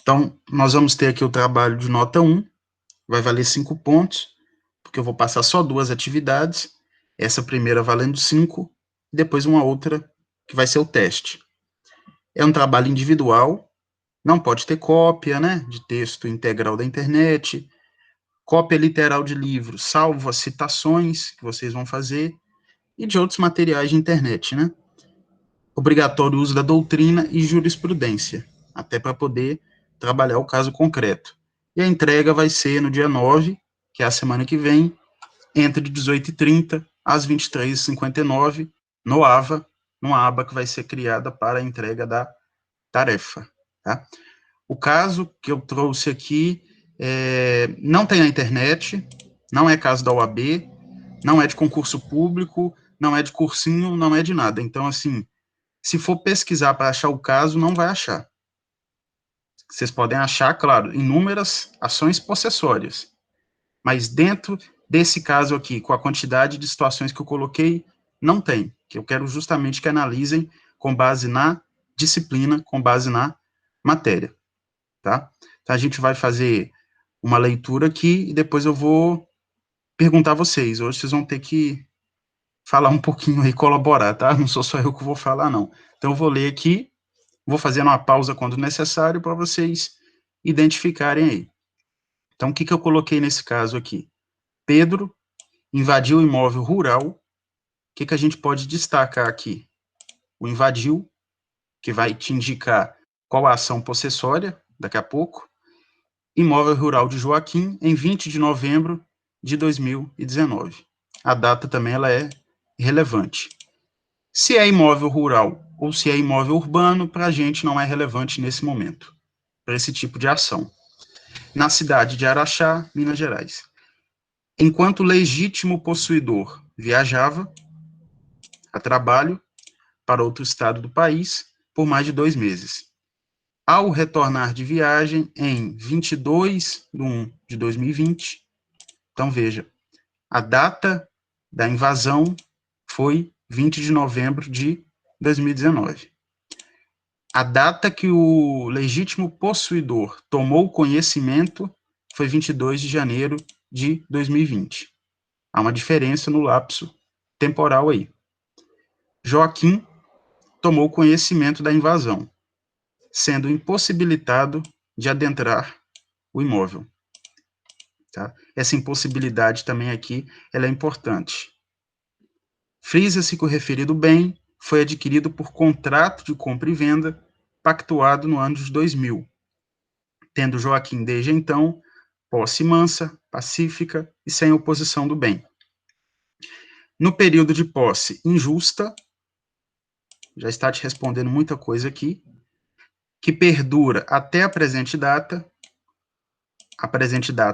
Então, nós vamos ter aqui o trabalho de nota 1, vai valer 5 pontos, porque eu vou passar só 2 atividades, essa primeira valendo 5, e depois uma outra que vai ser o teste. É um trabalho individual, não pode ter cópia, né, de texto integral da internet, cópia literal de livros, salvo as citações que vocês vão fazer, e de outros materiais de internet, né. Obrigatório o uso da doutrina e jurisprudência, até para poder trabalhar o caso concreto. E a entrega vai ser no dia 9, que é a semana que vem, entre 18h30 às 23h59, no AVA, numa aba que vai ser criada para a entrega da tarefa. Tá? O caso que eu trouxe aqui não tem na internet, não é caso da OAB, não é de concurso público, não é de cursinho, não é de nada. Então, assim, se for pesquisar para achar o caso, não vai achar. Vocês podem achar, claro, inúmeras ações possessórias, mas dentro desse caso aqui, com a quantidade de situações que eu coloquei, não tem, que eu quero justamente que analisem com base na disciplina, com base na matéria, tá? Então, a gente vai fazer uma leitura aqui e depois eu vou perguntar a vocês. Hoje vocês vão ter que falar um pouquinho aí, colaborar, tá? Não sou só eu que vou falar, não. Então, eu vou ler aqui, vou fazendo uma pausa quando necessário para vocês identificarem aí. Então, o que eu coloquei nesse caso aqui? Pedro invadiu o imóvel rural. O que a gente pode destacar aqui? O invadiu, que vai te indicar qual a ação possessória, daqui a pouco. Imóvel rural de Joaquim, em 20 de novembro de 2019. A data também ela é relevante. Se é imóvel rural ou se é imóvel urbano, para a gente não é relevante nesse momento, para esse tipo de ação. Na cidade de Araxá, Minas Gerais. Enquanto legítimo possuidor viajava a trabalho para outro estado do país por mais de 2 meses. Ao retornar de viagem em 22/1 de 2020, então veja, a data da invasão foi 20 de novembro de 2019. A data que o legítimo possuidor tomou conhecimento foi 22 de janeiro de 2020. Há uma diferença no lapso temporal aí. Joaquim tomou conhecimento da invasão, sendo impossibilitado de adentrar o imóvel. Tá? Essa impossibilidade também aqui ela é importante. Frisa-se que o referido bem foi adquirido por contrato de compra e venda pactuado no ano de 2000, tendo Joaquim desde então posse mansa, pacífica e sem oposição do bem. No período de posse injusta, já está te respondendo muita coisa aqui, que perdura até a presente data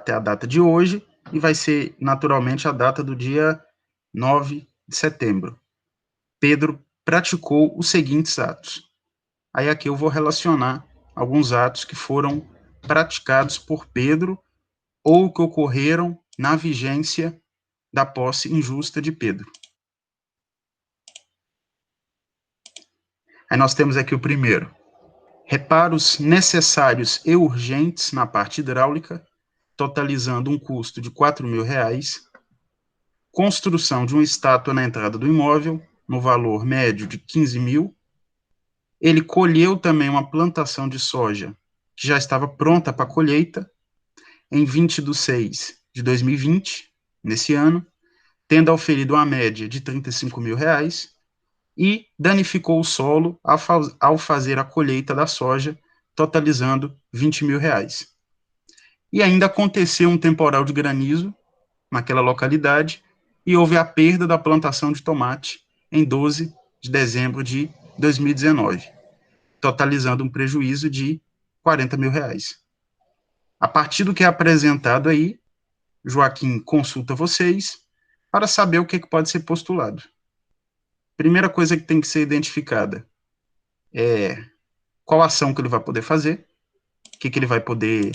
é a data de hoje, e vai ser naturalmente a data do dia 9 de setembro. Pedro praticou os seguintes atos. Aí aqui eu vou relacionar alguns atos que foram praticados por Pedro ou que ocorreram na vigência da posse injusta de Pedro. Aí nós temos aqui o primeiro. Reparos necessários e urgentes na parte hidráulica, totalizando um custo de R$ 4.000. Construção de uma estátua na entrada do imóvel, no valor médio de 15 mil. Ele colheu também uma plantação de soja que já estava pronta para colheita em 20/6 de 2020, nesse ano, tendo auferido uma média de R$ 35.000 e danificou o solo ao fazer a colheita da soja, totalizando R$ 20.000. E ainda aconteceu um temporal de granizo naquela localidade e houve a perda da plantação de tomate em 12 de dezembro de 2019, totalizando um prejuízo de R$ 40.000. A partir do que é apresentado aí, Joaquim consulta vocês para saber o que pode ser postulado. Primeira coisa que tem que ser identificada é qual ação que ele vai poder fazer, o que ele vai poder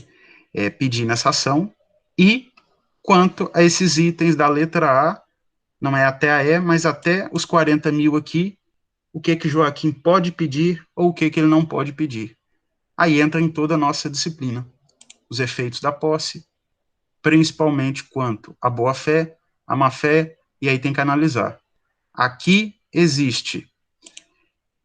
pedir nessa ação, e quanto a esses itens da letra A, não é até a E, mas até os 40 mil aqui, o que Joaquim pode pedir ou o que ele não pode pedir. Aí entra em toda a nossa disciplina os efeitos da posse, principalmente quanto à boa-fé, à má-fé, e aí tem que analisar. Aqui existe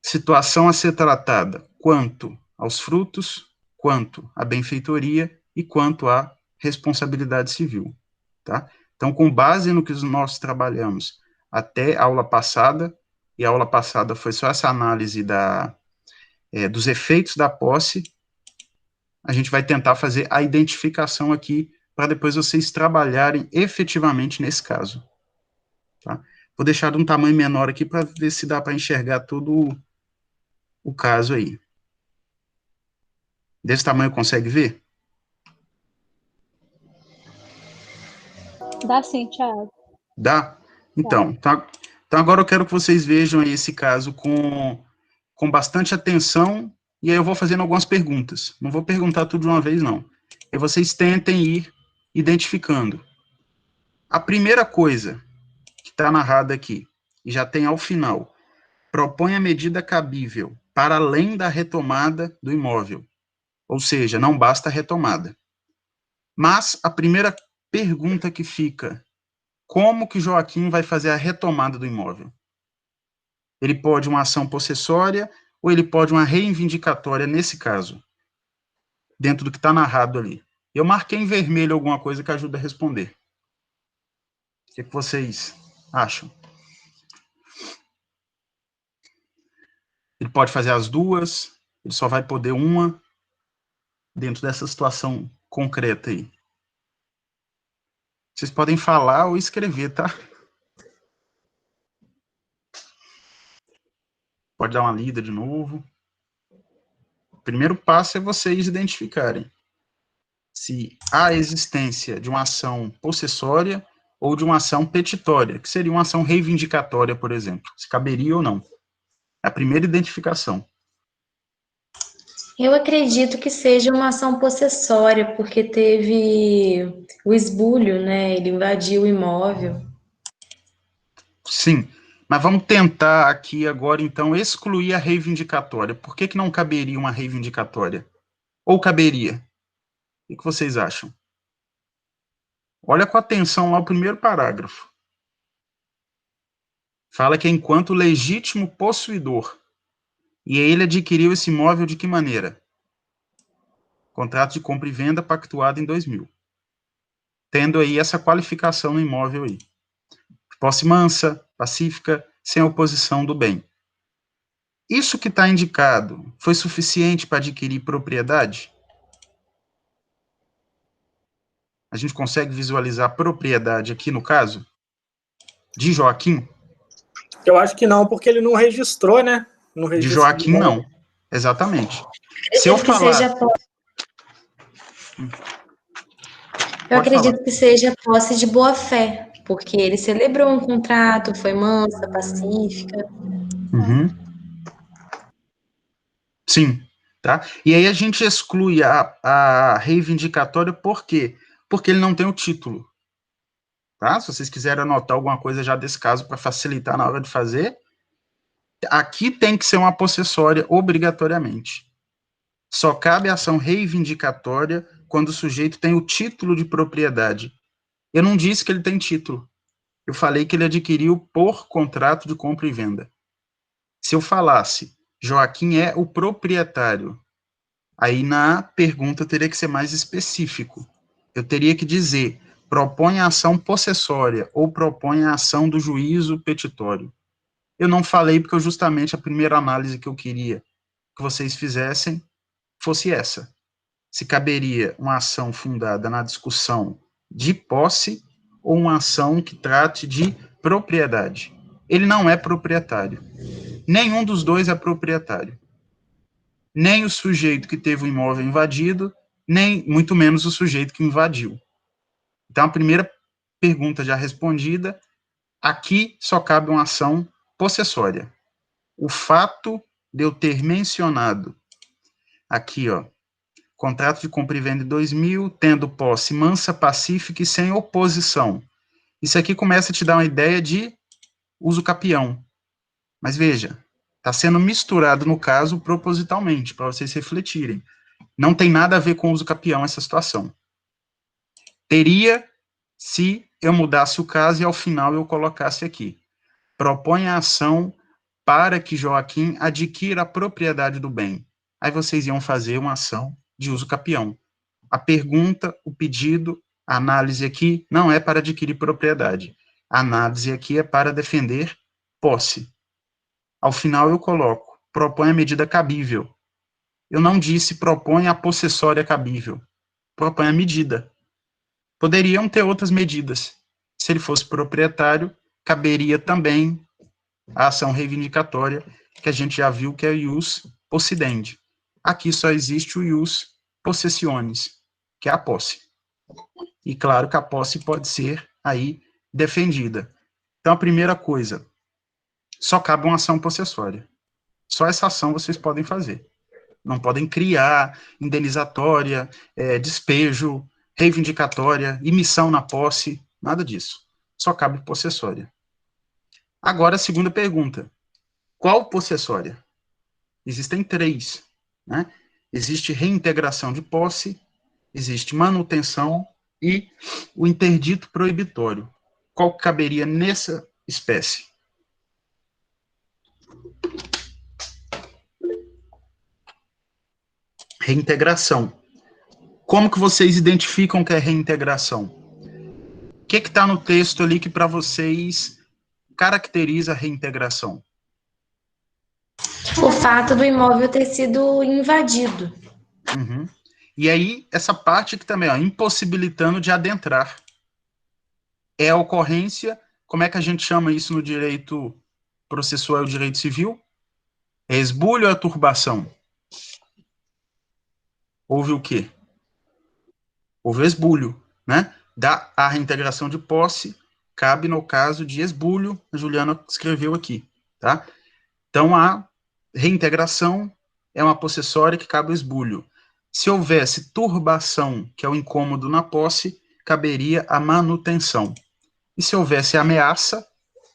situação a ser tratada quanto aos frutos, quanto à benfeitoria e quanto à responsabilidade civil, tá? Então, com base no que nós trabalhamos até a aula passada, e a aula passada foi só essa análise dos efeitos da posse, a gente vai tentar fazer a identificação aqui para depois vocês trabalharem efetivamente nesse caso. Tá? Vou deixar de um tamanho menor aqui para ver se dá para enxergar todo o caso aí. Desse tamanho consegue ver? Dá sim, Thiago. Dá? Então, tá, então agora eu quero que vocês vejam aí esse caso com bastante atenção, e aí eu vou fazendo algumas perguntas. Não vou perguntar tudo de uma vez, não. E vocês tentem ir identificando. A primeira coisa que está narrada aqui, e já tem ao final, propõe a medida cabível para além da retomada do imóvel. Ou seja, não basta a retomada. Mas a primeira pergunta que fica, como que Joaquim vai fazer a retomada do imóvel? Ele pode uma ação possessória ou ele pode uma reivindicatória nesse caso, dentro do que está narrado ali. Eu marquei em vermelho alguma coisa que ajuda a responder. O que vocês acham? Ele pode fazer as duas, ele só vai poder uma, dentro dessa situação concreta aí. Vocês podem falar ou escrever, tá? Pode dar uma lida de novo. O primeiro passo é vocês identificarem se há a existência de uma ação possessória ou de uma ação petitória, que seria uma ação reivindicatória, por exemplo, se caberia ou não. É a primeira identificação. Eu acredito que seja uma ação possessória, porque teve o esbulho, né? Ele invadiu o imóvel. Sim, mas vamos tentar aqui agora, então, excluir a reivindicatória. Por que não caberia uma reivindicatória? Ou caberia? O que vocês acham? Olha com atenção lá o primeiro parágrafo. Fala que é enquanto legítimo possuidor. E ele adquiriu esse imóvel de que maneira? Contrato de compra e venda pactuado em 2000. Tendo aí essa qualificação no imóvel aí. Posse mansa, pacífica, sem oposição do bem. Isso que está indicado foi suficiente para adquirir propriedade? A gente consegue visualizar a propriedade aqui no caso? De Joaquim? Eu acho que não, porque ele não registrou, né? No De registro Joaquim, não. Exatamente. Se eu falar... Eu acredito que seja posse de boa-fé, porque ele celebrou um contrato, foi mansa, pacífica. Uhum. Sim, tá? E aí a gente exclui a reivindicatória por quê? Porque ele não tem o título. Tá? Se vocês quiserem anotar alguma coisa já desse caso para facilitar na hora de fazer, aqui tem que ser uma possessória obrigatoriamente. Só cabe a ação reivindicatória quando o sujeito tem o título de propriedade. Eu não disse que ele tem título. Eu falei que ele adquiriu por contrato de compra e venda. Se eu falasse, Joaquim é o proprietário, aí na pergunta teria que ser mais específico. Eu teria que dizer, propõe a ação possessória ou propõe a ação do juízo petitório. Eu não falei porque justamente a primeira análise que eu queria que vocês fizessem fosse essa. Se caberia uma ação fundada na discussão de posse ou uma ação que trate de propriedade. Ele não é proprietário. Nenhum dos dois é proprietário. Nem o sujeito que teve o imóvel invadido, nem muito menos o sujeito que invadiu. Então, a primeira pergunta já respondida, aqui só cabe uma ação possessória. O fato de eu ter mencionado aqui, ó, contrato de compra e venda em 2000, tendo posse mansa, pacífica e sem oposição. Isso aqui começa a te dar uma ideia de uso capião. Mas veja, Está sendo misturado, no caso, propositalmente, para vocês refletirem. Não tem nada a ver com o uso capião essa situação. Teria se eu mudasse o caso e ao final eu colocasse aqui. Propõe a ação para que Joaquim adquira a propriedade do bem. Aí vocês iam fazer uma ação de uso capião. A pergunta, o pedido, a análise aqui não é para adquirir propriedade. A análise aqui é para defender posse. Ao final eu coloco, propõe a medida cabível. Eu não disse propõe a possessória cabível. Propõe a medida. Poderiam ter outras medidas. Se ele fosse proprietário, caberia também a ação reivindicatória, que a gente já viu que é o ius possidendi. Aqui só existe o ius possessionis, que é a posse. E claro que a posse pode ser aí defendida. Então, a primeira coisa, só cabe uma ação possessória. Só essa ação vocês podem fazer. Não podem criar indenizatória, despejo, reivindicatória, emissão na posse, nada disso. Só cabe possessória. Agora, a segunda pergunta. Qual possessória? Existem 3, né? Existe reintegração de posse, existe manutenção e o interdito proibitório. Qual caberia nessa espécie? Reintegração. Como que vocês identificam que é reintegração? O que está no texto ali que para vocês caracteriza a reintegração? O fato do imóvel ter sido invadido. Uhum. E aí, essa parte que também, impossibilitando de adentrar. É a ocorrência, como é que a gente chama isso no direito processual e direito civil? É esbulho ou é turbação? Houve o quê? Houve esbulho, né? A reintegração de posse cabe no caso de esbulho, a Juliana escreveu aqui, tá? Então, a reintegração é uma possessória que cabe o esbulho. Se houvesse turbação, que é o incômodo na posse, caberia a manutenção. E se houvesse ameaça,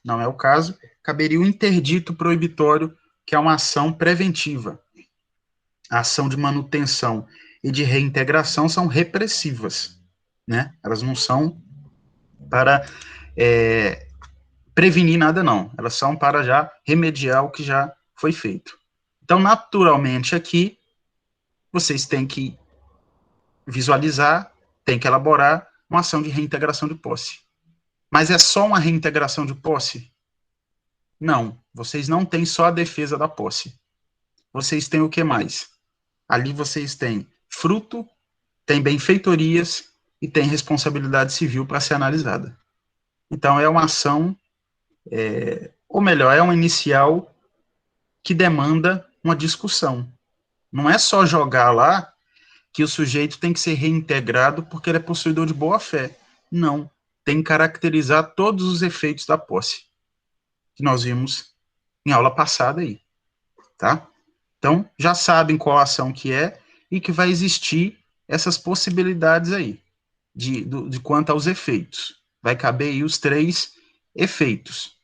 não é o caso, caberia o interdito proibitório, que é uma ação preventiva. A ação de manutenção e de reintegração são repressivas, né? Elas não são para prevenir nada, não. Elas são para já remediar o que já foi feito. Então, naturalmente, aqui, vocês têm que visualizar, têm que elaborar uma ação de reintegração de posse. Mas é só uma reintegração de posse? Não. Vocês não têm só a defesa da posse. Vocês têm o que mais? Ali vocês têm fruto, tem benfeitorias e tem responsabilidade civil para ser analisada. Então, é uma ação, ou melhor, é uma inicial que demanda uma discussão. Não é só jogar lá que o sujeito tem que ser reintegrado porque ele é possuidor de boa-fé. Não. Tem que caracterizar todos os efeitos da posse, que nós vimos em aula passada aí. Tá? Então, já sabem qual ação que é e que vai existir essas possibilidades aí, de quanto aos efeitos. Vai caber aí os 3 efeitos.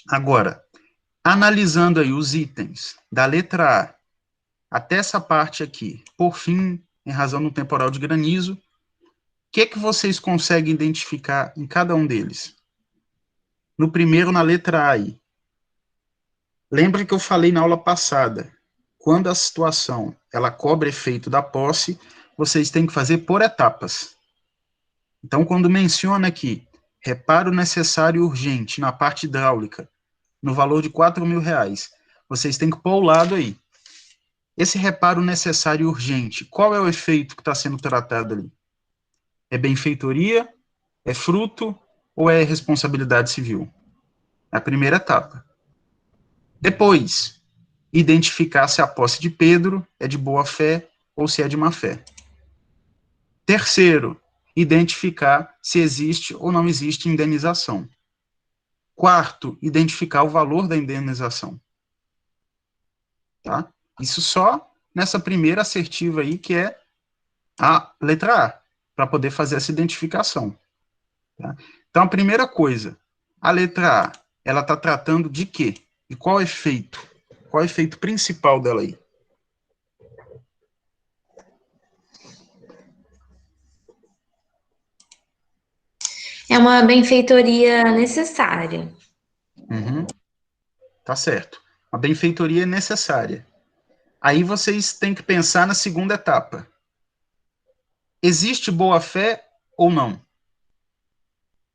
Agora, analisando aí os itens da letra A até essa parte aqui, por fim, em razão do temporal de granizo, o que vocês conseguem identificar em cada um deles? No primeiro, na letra A aí. Lembra que eu falei na aula passada, quando a situação ela cobra efeito da posse, vocês têm que fazer por etapas. Então, quando menciona aqui, reparo necessário e urgente na parte hidráulica, no valor de R$4.000, vocês têm que pôr o lado aí. Esse reparo necessário e urgente, qual é o efeito que está sendo tratado ali? É benfeitoria, é fruto ou é responsabilidade civil? É a primeira etapa. Depois, identificar se a posse de Pedro é de boa-fé ou se é de má-fé. Terceiro, identificar se existe ou não existe indenização. Quarto, identificar o valor da indenização. Tá? Isso só nessa primeira assertiva aí, que é a letra A, para poder fazer essa identificação. Tá? Então, a primeira coisa, a letra A, ela está tratando de quê? De qual efeito? Qual é o efeito principal dela aí? É uma benfeitoria necessária. Uhum. Tá certo. A benfeitoria é necessária. Aí vocês têm que pensar na segunda etapa. Existe boa-fé ou não?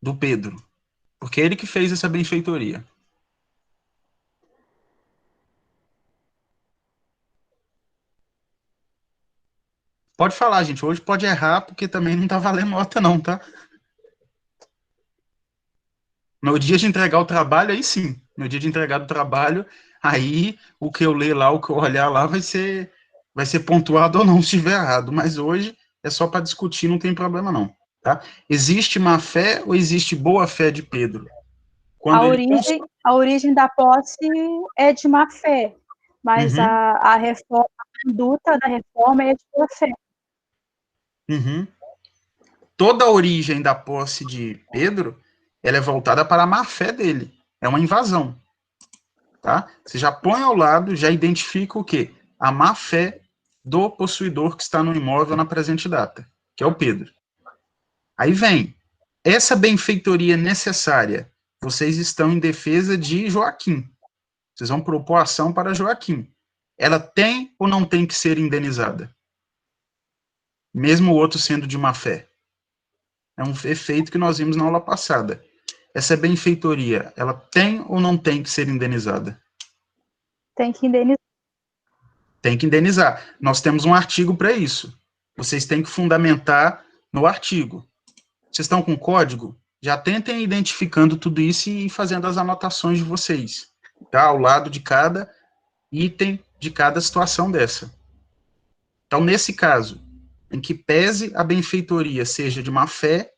Do Pedro. Porque é ele que fez essa benfeitoria. Pode falar, gente. Hoje pode errar, porque também não tá valendo nota, não, tá? No dia de entregar o trabalho, aí sim. No dia de entregar o trabalho, aí o que eu ler lá, o que eu olhar lá, vai ser pontuado ou não, se estiver errado. Mas hoje é só para discutir, não tem problema não. Tá? Existe má fé ou existe boa fé de Pedro? Quando ele A origem da posse é de má fé, mas Uhum. a reforma, a conduta da reforma é de boa fé. Uhum. Toda a origem da posse de Pedro, ela é voltada para a má fé dele. É uma invasão. Tá? Você já põe ao lado, já identifica o quê? A má fé do possuidor que está no imóvel na presente data, que é o Pedro. Aí vem, essa benfeitoria necessária, vocês estão em defesa de Joaquim. Vocês vão propor ação para Joaquim. Ela tem ou não tem que ser indenizada? Mesmo o outro sendo de má fé. É um efeito que nós vimos na aula passada. Essa benfeitoria, ela tem ou não tem que ser indenizada? Tem que indenizar. Tem que indenizar. Nós temos um artigo para isso. Vocês têm que fundamentar no artigo. Vocês estão com código? Já tentem identificando tudo isso e fazendo as anotações de vocês, tá? Ao lado de cada item, de cada situação dessa. Então, nesse caso, em que pese a benfeitoria seja de má fé,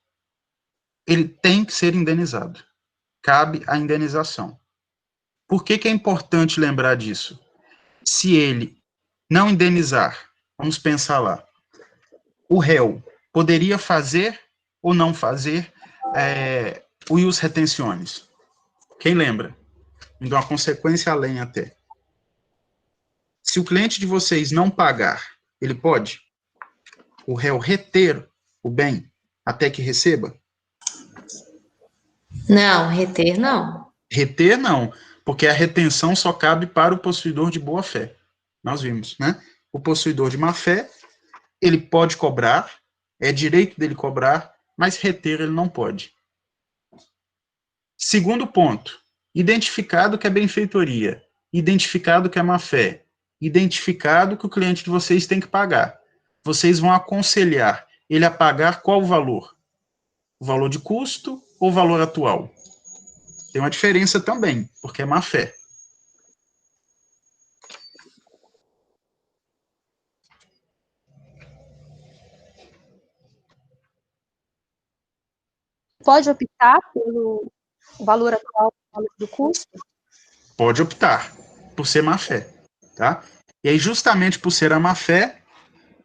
ele tem que ser indenizado. Cabe a indenização. Por que é importante lembrar disso? Se ele não indenizar, vamos pensar lá, o réu poderia fazer ou não fazer o ius retentionis? Quem lembra? Então, uma consequência além até. Se o cliente de vocês não pagar, ele pode? O réu reter o bem até que receba? Não, reter não. Reter não, porque a retenção só cabe para o possuidor de boa fé. Nós vimos, né? O possuidor de má fé, ele pode cobrar, é direito dele cobrar, mas reter ele não pode. Segundo ponto, identificado que é benfeitoria, identificado que é má fé, identificado que o cliente de vocês tem que pagar. Vocês vão aconselhar ele a pagar qual valor? O valor de custo ou o valor atual? Tem uma diferença também, porque é má fé. Pode optar pelo valor atual do custo? Pode optar por ser má fé, tá? E aí, justamente por ser a má fé,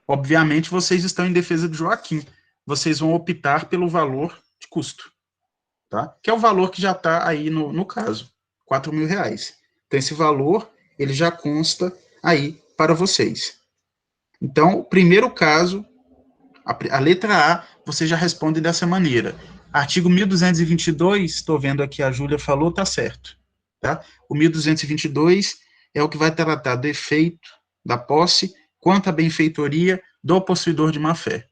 obviamente, vocês estão em defesa de Joaquim. Vocês vão optar pelo valor de custo, tá? Que é o valor que já está aí no caso, R$ 4.000. Então, esse valor, ele já consta aí para vocês. Então, o primeiro caso, a letra A, você já responde dessa maneira. Artigo 1222, estou vendo aqui a Júlia falou, tá certo. Tá? O 1222 é o que vai tratar do efeito da posse quanto à benfeitoria do possuidor de má-fé.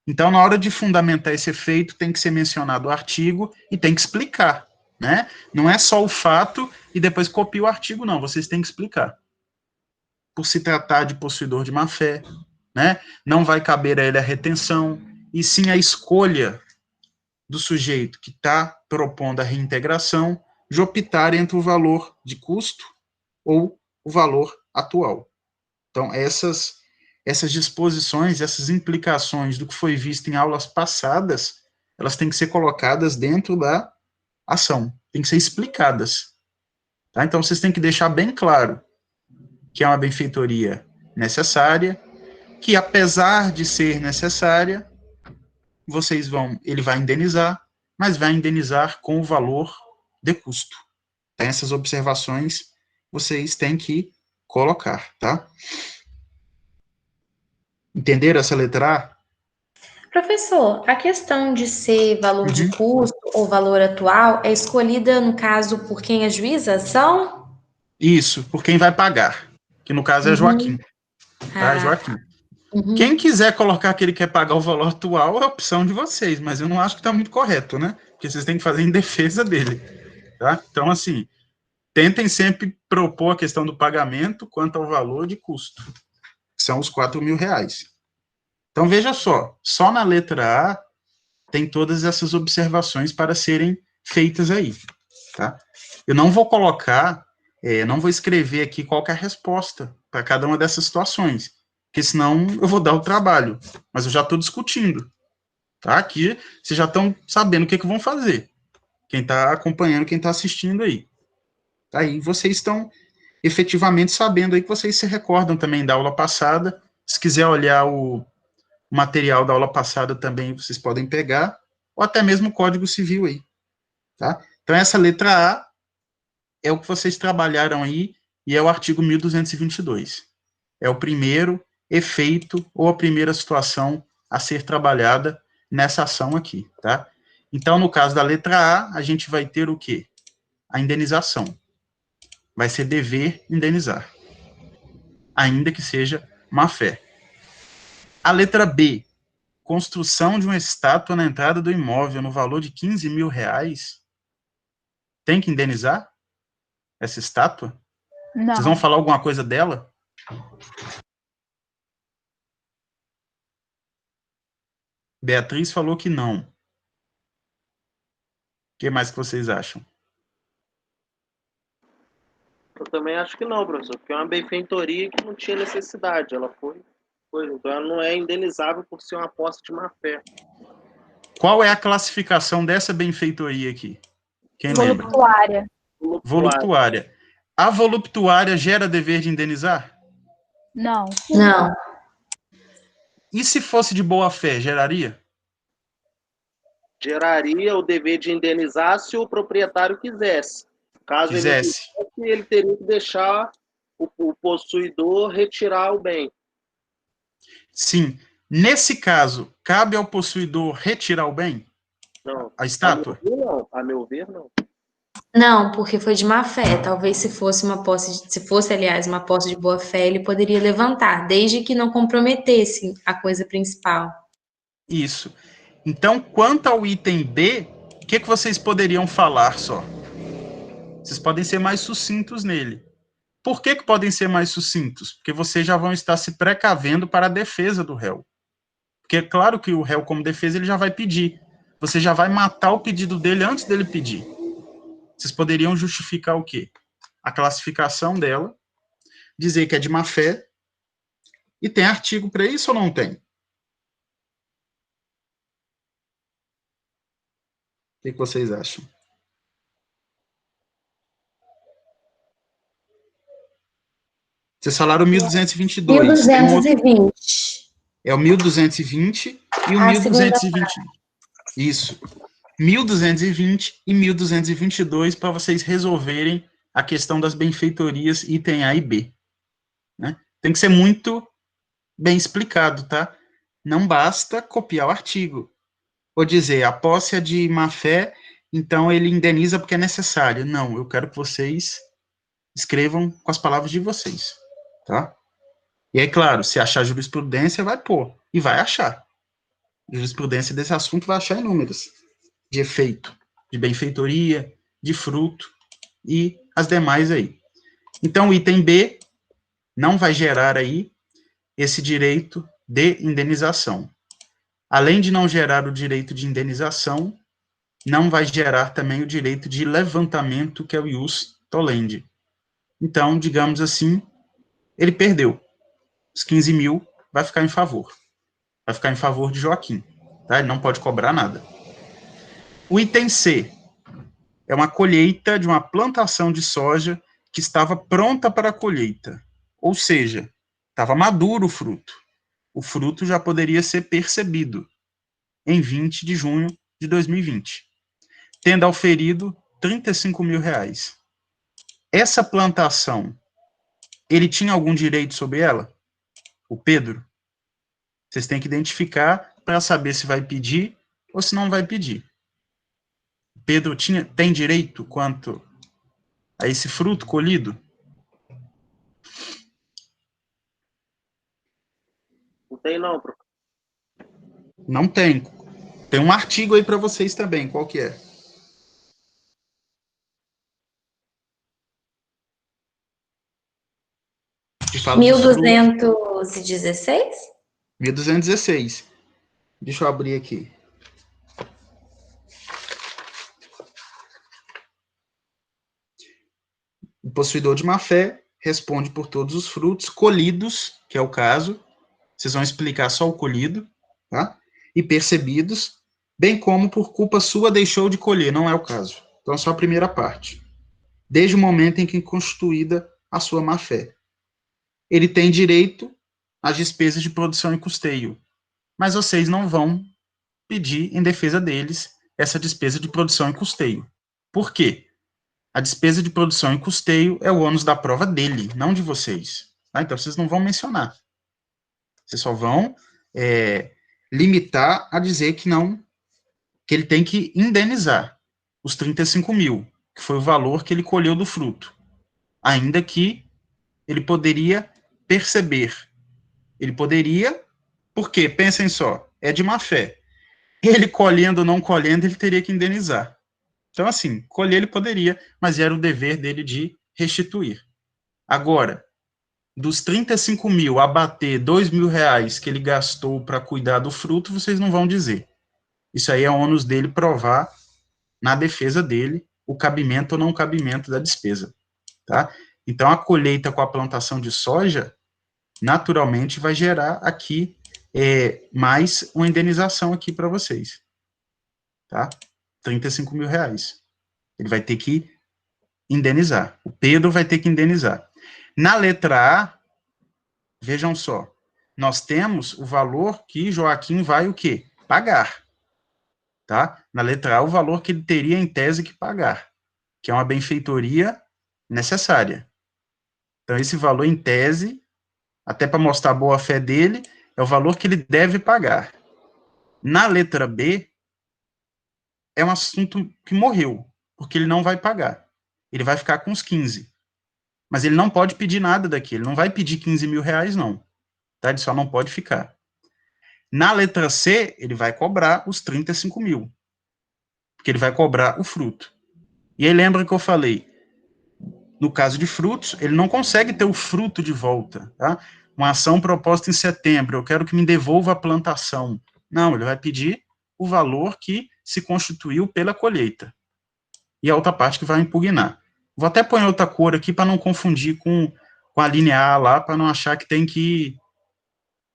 Então, na hora de fundamentar esse efeito, tem que ser mencionado o artigo e tem que explicar, né? Não é só o fato e depois copia o artigo, não. Vocês têm que explicar. Por se tratar de possuidor de má-fé, né? Não vai caber a ele a retenção, e sim a escolha do sujeito que está propondo a reintegração de optar entre o valor de custo ou o valor atual. Então, essas disposições, essas implicações do que foi visto em aulas passadas, elas têm que ser colocadas dentro da ação, têm que ser explicadas. Tá? Então, vocês têm que deixar bem claro que é uma benfeitoria necessária, que apesar de ser necessária, ele vai indenizar, mas vai indenizar com o valor de custo. Tem essas observações vocês têm que colocar, tá? Entenderam essa letra A? Professor, a questão de ser valor de Uhum. custo ou valor atual é escolhida, no caso, por quem ajuiza a ação? Isso, por quem vai pagar, que no caso é Joaquim, tá? Ah, Joaquim. Quem uhum. quiser colocar que ele quer pagar o valor atual é a opção de vocês, mas eu não acho que está muito correto, né? Porque vocês têm que fazer em defesa dele, tá? Então, assim, tentem sempre propor a questão do pagamento quanto ao valor de custo, que são os R$ 4.000. Então, veja só na letra A tem todas essas observações para serem feitas aí, tá? Eu não vou colocar, não vou escrever aqui qual que é a resposta para cada uma dessas situações, porque senão eu vou dar o trabalho, mas eu já estou discutindo, tá? Aqui vocês já estão sabendo o que vão fazer, quem está acompanhando, quem está assistindo aí. Aí vocês estão efetivamente sabendo aí que vocês se recordam também da aula passada. Se quiser olhar o material da aula passada também, vocês podem pegar, ou até mesmo o Código Civil aí, tá? Então, essa letra A é o que vocês trabalharam aí, e é o artigo 1222. É o primeiro efeito ou a primeira situação a ser trabalhada nessa ação aqui, tá? Então, no caso da letra A, a gente vai ter o quê? A indenização. Vai ser dever indenizar, ainda que seja má-fé. A letra B, construção de uma estátua na entrada do imóvel no valor de R$ 15.000, tem que indenizar essa estátua? Vocês vão Não. falar alguma coisa dela? Beatriz falou que não. O que mais que vocês acham? Eu também acho que não, professor, porque é uma benfeitoria que não tinha necessidade. Ela foi, então ela não é indenizável por ser uma posse de má-fé. Qual é a classificação dessa benfeitoria aqui? Quem lembra? Voluptuária. Voluptuária. A voluptuária gera dever de indenizar? Não. Não. E se fosse de boa fé, geraria? Geraria o dever de indenizar se o proprietário quisesse. Caso ele não Quisesse. quisesse, ele teria que deixar o possuidor retirar o bem. Sim. Nesse caso, cabe ao possuidor retirar o bem? Não. A estátua? A meu ver, não. Não, porque foi de má fé. Talvez se fosse uma posse, se fosse, aliás, uma posse de boa fé, ele poderia levantar, desde que não comprometesse a coisa principal. Isso. Então, quanto ao item B, o que vocês poderiam falar só? Vocês podem ser mais sucintos nele. Por que podem ser mais sucintos? Porque vocês já vão estar se precavendo para a defesa do réu. Porque é claro que o réu, como defesa, ele já vai pedir. Você já vai matar o pedido dele antes dele pedir. Vocês poderiam justificar o quê? A classificação dela, dizer que é de má fé, e tem artigo para isso ou não tem? O que vocês acham? Vocês falaram 1222. Tem um outro. 1220. É o 1220 e o A 1220. Isso. 1220 e 1222 para vocês resolverem a questão das benfeitorias item A e B. Né? Tem que ser muito bem explicado, tá? Não basta copiar o artigo. Ou dizer, a posse é de má-fé, então ele indeniza porque é necessário. Não, eu quero que vocês escrevam com as palavras de vocês, tá? E aí, claro, se achar jurisprudência, vai pôr. E vai achar. Jurisprudência desse assunto vai achar inúmeras. De efeito, de benfeitoria, de fruto e as demais aí. Então, o item B não vai gerar aí esse direito de indenização. Além de não gerar o direito de indenização, não vai gerar também o direito de levantamento, que é o ius tolendi. Então, digamos assim, ele perdeu. Os 15 mil vai ficar em favor. Vai ficar em favor de Joaquim. Tá? Ele não pode cobrar nada. O item C é uma colheita de uma plantação de soja que estava pronta para a colheita. Ou seja, estava maduro o fruto. O fruto já poderia ser percebido em 20 de junho de 2020, tendo auferido R$ 35.000. essa plantação, ele tinha algum direito sobre ela? O Pedro? Vocês têm que identificar para saber se vai pedir ou se não vai pedir. Pedro tem direito quanto a esse fruto colhido? Não tem não, professor. Não tem. Tem um artigo aí para vocês também. Qual que é? Que fala dos frutos. 1216? 1216. Deixa eu abrir aqui. O possuidor de má-fé responde por todos os frutos colhidos, que é o caso, vocês vão explicar só o colhido, tá? E percebidos, bem como por culpa sua deixou de colher, não é o caso. Então, só a primeira parte. Desde o momento em que constituída a sua má-fé. Ele tem direito às despesas de produção e custeio, mas vocês não vão pedir em defesa deles essa despesa de produção e custeio. Por quê? A despesa de produção e custeio é o ônus da prova dele, não de vocês. Tá? Então, vocês não vão mencionar. Vocês só vão limitar a dizer que não, que ele tem que indenizar os 35 mil, que foi o valor que ele colheu do fruto. Ainda que ele poderia perceber. Ele poderia, porque, pensem só, é de má fé. Ele colhendo ou não colhendo, ele teria que indenizar. Então, assim, colher ele poderia, mas era o dever dele de restituir. Agora, dos 35 mil abater 2 mil reais que ele gastou para cuidar do fruto, vocês não vão dizer. Isso aí é ônus dele provar na defesa dele o cabimento ou não cabimento da despesa. Tá? Então, a colheita com a plantação de soja, naturalmente, vai gerar aqui mais uma indenização aqui para vocês. Tá? 35 mil reais. Ele vai ter que indenizar. O Pedro vai ter que indenizar. Na letra A, vejam só, nós temos o valor que Joaquim vai o quê? Pagar. Tá? Na letra A, o valor que ele teria em tese que pagar, que é uma benfeitoria necessária. Então, esse valor em tese, até para mostrar a boa-fé dele, é o valor que ele deve pagar. Na letra B, é um assunto que morreu, porque ele não vai pagar. Ele vai ficar com os 15. Mas ele não pode pedir nada daqui, ele não vai pedir 15 mil reais, não. Tá? Ele só não pode ficar. Na letra C, ele vai cobrar os 35 mil, porque ele vai cobrar o fruto. E aí lembra que eu falei, no caso de frutos, ele não consegue ter o fruto de volta, tá? Uma ação proposta em setembro, eu quero que me devolva a plantação. Não, ele vai pedir o valor que se constituiu pela colheita. E a outra parte que vai impugnar. Vou até pôr outra cor aqui para não confundir com a linha A lá, para não achar que tem que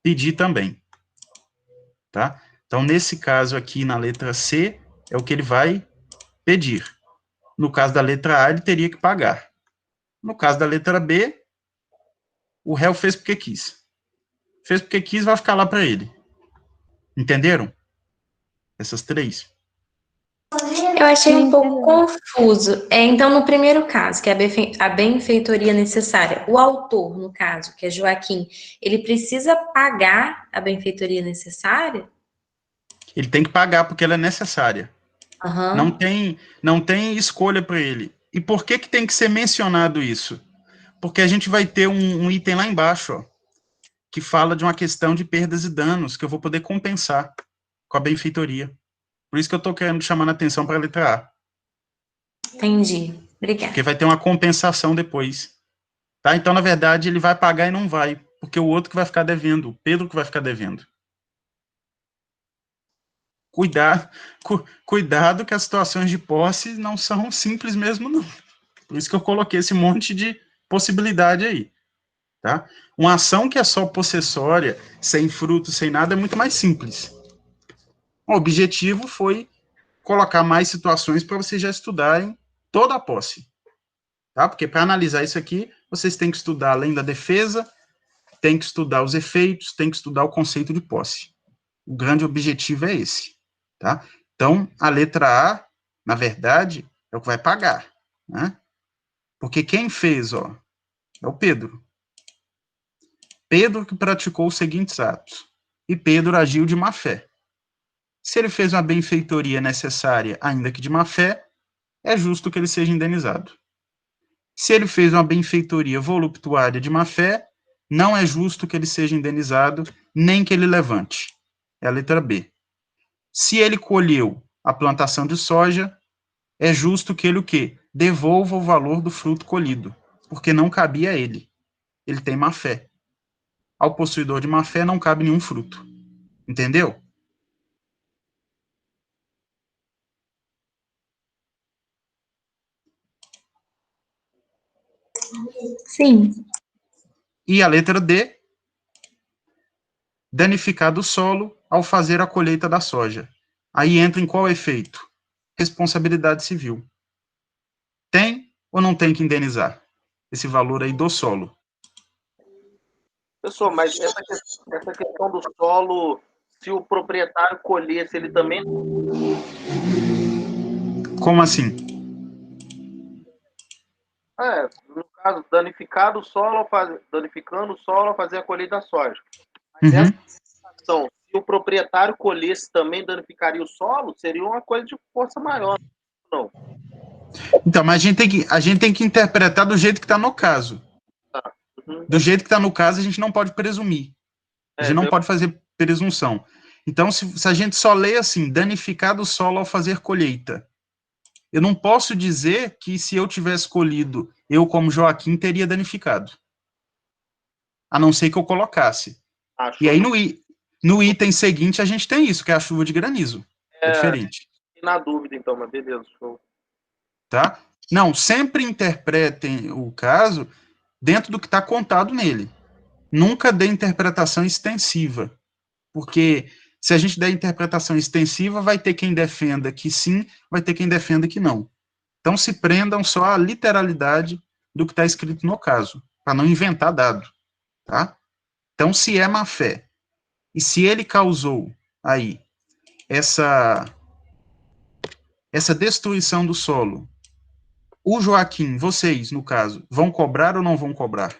pedir também. Tá? Então, nesse caso aqui, na letra C, é o que ele vai pedir. No caso da letra A, ele teria que pagar. No caso da letra B, o réu fez porque quis. Fez porque quis, vai ficar lá para ele. Entenderam? Essas três. Eu achei um pouco confuso. Então, no primeiro caso, que é a benfeitoria necessária, o autor, no caso, que é Joaquim, ele precisa pagar a benfeitoria necessária? Ele tem que pagar porque ela é necessária. Uhum. Não tem escolha para ele. E por que tem que ser mencionado isso? Porque a gente vai ter um item lá embaixo, ó, que fala de uma questão de perdas e danos, que eu vou poder compensar com a benfeitoria. Por isso que eu estou querendo chamar a atenção para a letra A. Entendi. Obrigada. Porque vai ter uma compensação depois. Tá? Então, na verdade, ele vai pagar e não vai, porque o outro que vai ficar devendo, o Pedro que vai ficar devendo. Cuidado que as situações de posse não são simples mesmo, não. Por isso que eu coloquei esse monte de possibilidade aí. Tá? Uma ação que é só possessória, sem fruto, sem nada, é muito mais simples. O objetivo foi colocar mais situações para vocês já estudarem toda a posse. Tá? Porque para analisar isso aqui, vocês têm que estudar além da defesa, tem que estudar os efeitos, tem que estudar o conceito de posse. O grande objetivo é esse. Tá? Então, a letra A, na verdade, é o que vai pagar. Né? Porque quem fez, ó, é o Pedro. Pedro que praticou os seguintes atos. E Pedro agiu de má fé. Se ele fez uma benfeitoria necessária, ainda que de má fé, é justo que ele seja indenizado. Se ele fez uma benfeitoria voluptuária de má fé, não é justo que ele seja indenizado, nem que ele levante. É a letra B. Se ele colheu a plantação de soja, é justo que ele o quê? Devolva o valor do fruto colhido, porque não cabia a ele. Ele tem má fé. Ao possuidor de má fé não cabe nenhum fruto. Entendeu? Sim. E a letra D, danificado o solo ao fazer a colheita da soja. Aí entra em qual efeito? Responsabilidade civil. Tem ou não tem que indenizar esse valor aí do solo? Pessoal, mas essa questão do solo, se o proprietário colhesse, ele também. Como assim? No caso, danificando o solo ao fazer a colheita da soja. Mas Uhum. essa questão, se o proprietário colhesse, também danificaria o solo, seria uma coisa de força maior. Não. Então, mas a gente tem que interpretar do jeito que está no caso. Uhum. Do jeito que está no caso, a gente não pode presumir. A gente não pode fazer presunção. Então, se a gente só lê assim, danificado o solo ao fazer colheita, eu não posso dizer que se eu tivesse colhido, eu como Joaquim teria danificado. A não ser que eu colocasse. E aí no item seguinte a gente tem isso, que é a chuva de granizo. É diferente. Na dúvida então, mas beleza, show. Tá? Não, sempre interpretem o caso dentro do que está contado nele. Nunca dê interpretação extensiva, porque se a gente der interpretação extensiva, vai ter quem defenda que sim, vai ter quem defenda que não. Então se prendam só à literalidade do que está escrito no caso, para não inventar dado, tá? Então, se é má fé, e se ele causou aí essa destruição do solo, o Joaquim, vocês, no caso, vão cobrar ou não vão cobrar?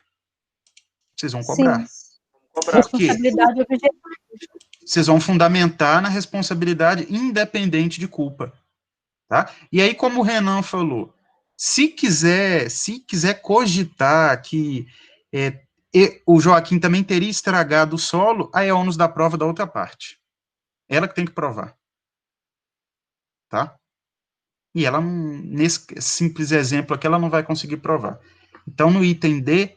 Vocês vão cobrar. Sim. Por quê? Responsabilidade objetiva. Vocês vão fundamentar na responsabilidade independente de culpa. Tá? E aí, como o Renan falou, se quiser cogitar que o Joaquim também teria estragado o solo, aí é ônus da prova da outra parte. Ela que tem que provar. Tá? E ela, nesse simples exemplo aqui, ela não vai conseguir provar. Então, no item D,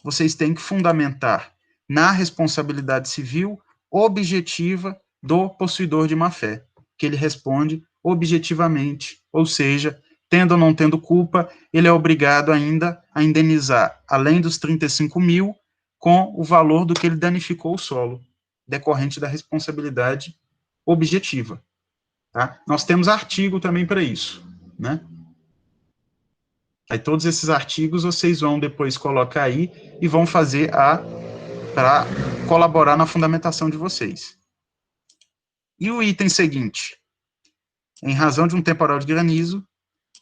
vocês têm que fundamentar na responsabilidade civil objetiva do possuidor de má-fé, que ele responde objetivamente, ou seja, tendo ou não tendo culpa, ele é obrigado ainda a indenizar, além dos 35 mil, com o valor do que ele danificou o solo, decorrente da responsabilidade objetiva. Tá? Nós temos artigo também para isso, né? Aí todos esses artigos vocês vão depois colocar aí e vão fazer para colaborar na fundamentação de vocês. E o item seguinte, em razão de um temporal de granizo,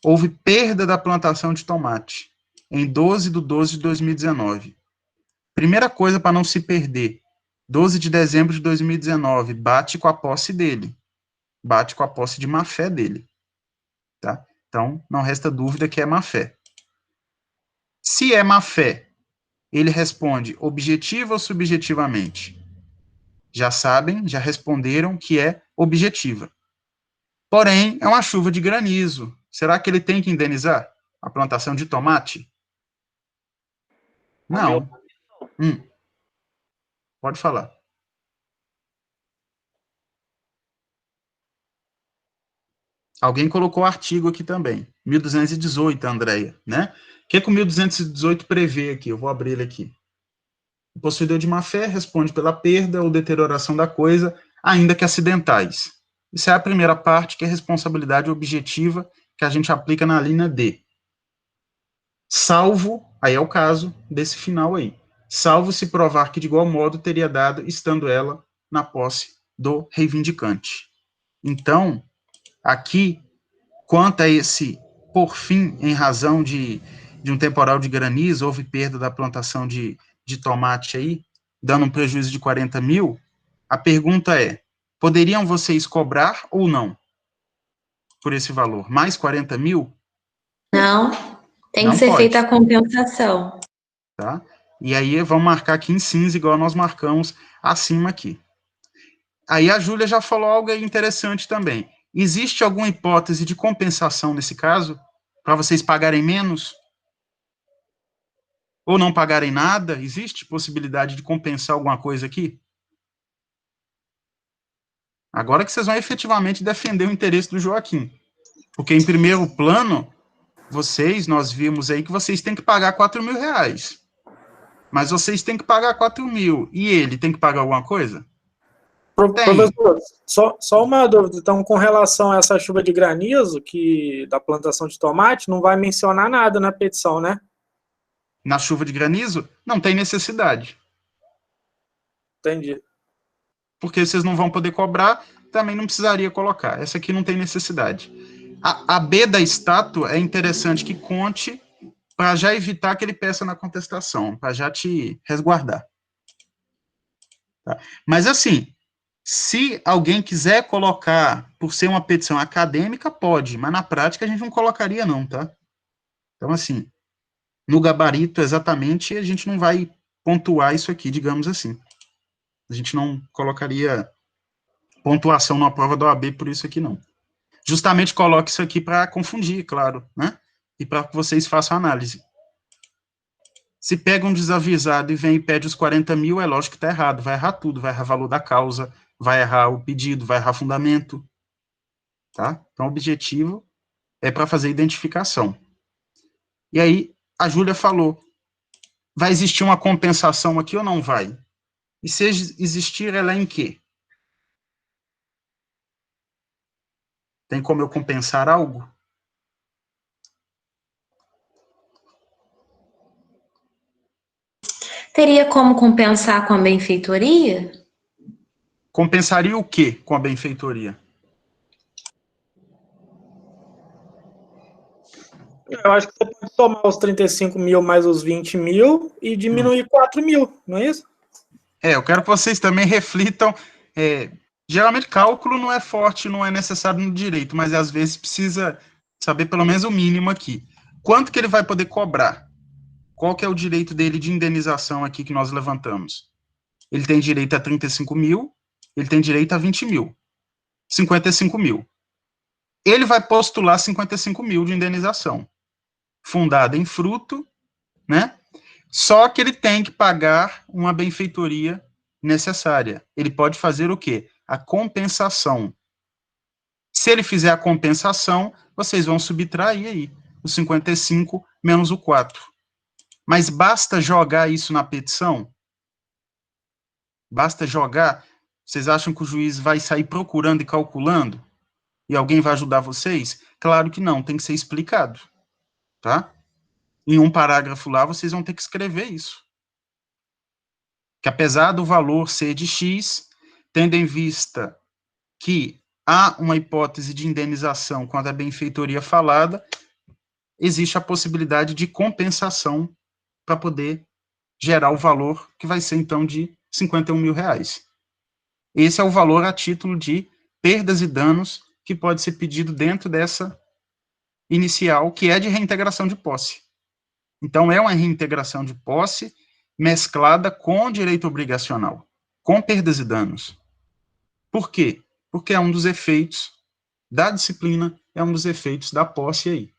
houve perda da plantação de tomate em 12/12/2019. Primeira coisa para não se perder, 12 de dezembro de 2019, bate com a posse dele, bate com a posse de má-fé dele, tá? Então, não resta dúvida que é má-fé. Se é má-fé, ele responde objetiva ou subjetivamente? Já sabem, já responderam que é objetiva. Porém, é uma chuva de granizo. Será que ele tem que indenizar a plantação de tomate? Não. Pode falar. Alguém colocou o artigo aqui também. 1218, Andréia, né? O que o 1218 prevê aqui? Eu vou abrir ele aqui. O possuidor de má-fé responde pela perda ou deterioração da coisa, ainda que acidentais. Isso é a primeira parte, que é a responsabilidade objetiva, que a gente aplica na linha D. Salvo, aí é o caso desse final aí, salvo se provar que de igual modo teria dado, estando ela na posse do reivindicante. Então, aqui, quanto a esse, por fim, em razão de de um temporal de granizo, houve perda da plantação de tomate aí, dando um prejuízo de 40 mil, a pergunta é, poderiam vocês cobrar ou não por esse valor? Mais 40 mil? Não, tem Não que ser pode. feita a compensação. Tá? E aí vamos marcar aqui em cinza, igual nós marcamos acima aqui. Aí a Júlia já falou algo aí interessante também. Existe alguma hipótese de compensação nesse caso? Para vocês pagarem menos? Ou não pagarem nada? Existe possibilidade de compensar alguma coisa aqui? Agora que vocês vão efetivamente defender o interesse do Joaquim. Porque em primeiro plano, nós vimos aí que vocês têm que pagar 4 mil reais. Mas vocês têm que pagar 4 mil. E ele tem que pagar alguma coisa? Tem. Professor, só uma dúvida. Então, com relação a essa chuva de granizo, que da plantação de tomate, não vai mencionar nada na petição, né? Na chuva de granizo, não tem necessidade. Entendi. Porque vocês não vão poder cobrar, também não precisaria colocar. Essa aqui não tem necessidade. A B da estátua é interessante que conte para já evitar que ele peça na contestação, para já te resguardar. Tá? Mas assim, se alguém quiser colocar, por ser uma petição acadêmica, pode, mas na prática a gente não colocaria não, tá? Então assim, no gabarito exatamente, a gente não vai pontuar isso aqui, digamos assim. A gente não colocaria pontuação na prova da OAB por isso aqui, não. Justamente coloque isso aqui para confundir, claro, né? E para que vocês façam análise. Se pega um desavisado e vem e pede os 40 mil, é lógico que está errado, vai errar tudo, vai errar valor da causa, vai errar o pedido, vai errar fundamento, tá? Então, o objetivo é para fazer identificação. E aí, a Júlia falou, vai existir uma compensação aqui ou não vai? E se existir, ela é em quê? Tem como eu compensar algo? Teria como compensar com a benfeitoria? Compensaria o quê com a benfeitoria? Eu acho que você pode tomar os 35 mil mais os 20 mil e diminuir 4 mil, não é isso? Eu quero que vocês também reflitam. Geralmente, cálculo não é forte, não é necessário no direito, mas às vezes precisa saber pelo menos o mínimo aqui. Quanto que ele vai poder cobrar? Qual que é o direito dele de indenização aqui que nós levantamos? Ele tem direito a 35 mil, ele tem direito a 20 mil. 55 mil. Ele vai postular 55 mil de indenização, fundada em fruto, né? Só que ele tem que pagar uma benfeitoria necessária. Ele pode fazer o quê? A compensação. Se ele fizer a compensação, vocês vão subtrair aí os 55 menos o 4. Mas basta jogar isso na petição? Basta jogar? Vocês acham que o juiz vai sair procurando e calculando? E alguém vai ajudar vocês? Claro que não, tem que ser explicado. Tá? Em um parágrafo lá, vocês vão ter que escrever isso. Que apesar do valor ser de X, tendo em vista que há uma hipótese de indenização quando a benfeitoria falada, existe a possibilidade de compensação para poder gerar o valor que vai ser, então, de 51 mil reais. Esse é o valor a título de perdas e danos que pode ser pedido dentro dessa inicial, que é de reintegração de posse. Então, é uma reintegração de posse mesclada com direito obrigacional, com perdas e danos. Por quê? Porque é um dos efeitos da disciplina, é um dos efeitos da posse aí.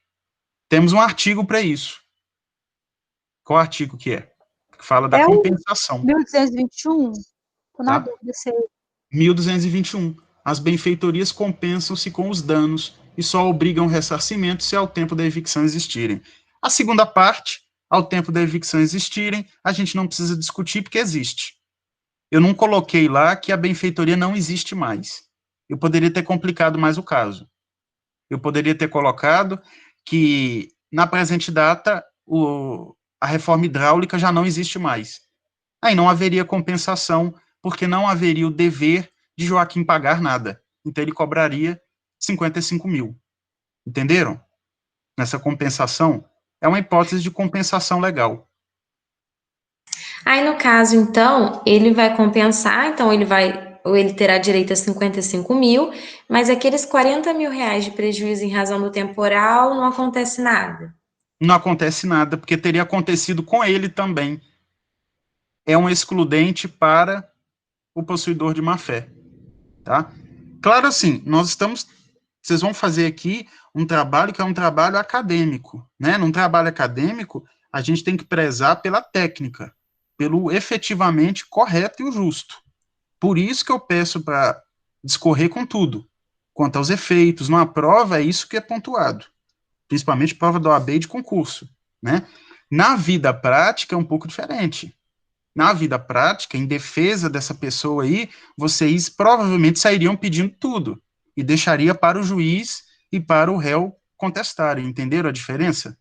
Temos um artigo para isso. Qual artigo que é? Que fala da compensação. 1221? Tô na dúvida se 1221. As benfeitorias compensam-se com os danos e só obrigam o ressarcimento se ao tempo da evicção existirem. A segunda parte, ao tempo da evicção existirem, a gente não precisa discutir porque existe. Eu não coloquei lá que a benfeitoria não existe mais. Eu poderia ter complicado mais o caso. Eu poderia ter colocado que, na presente data, a reforma hidráulica já não existe mais. Aí não haveria compensação, porque não haveria o dever de Joaquim pagar nada. Então ele cobraria 55 mil. Entenderam? Nessa compensação, é uma hipótese de compensação legal. Aí, no caso, então, ele vai compensar, então ele terá direito a 55 mil, mas aqueles 40 mil reais de prejuízo em razão do temporal, não acontece nada. Não acontece nada, porque teria acontecido com ele também. É um excludente para o possuidor de má-fé, tá? Claro, assim, vocês vão fazer aqui um trabalho que é um trabalho acadêmico, né? Num trabalho acadêmico, a gente tem que prezar pela técnica, pelo efetivamente correto e o justo. Por isso que eu peço para discorrer com tudo. Quanto aos efeitos, numa prova, é isso que é pontuado. Principalmente prova da OAB e de concurso, né? Na vida prática, é um pouco diferente. Na vida prática, em defesa dessa pessoa aí, vocês provavelmente sairiam pedindo tudo e deixaria para o juiz e para o réu contestarem. Entenderam a diferença?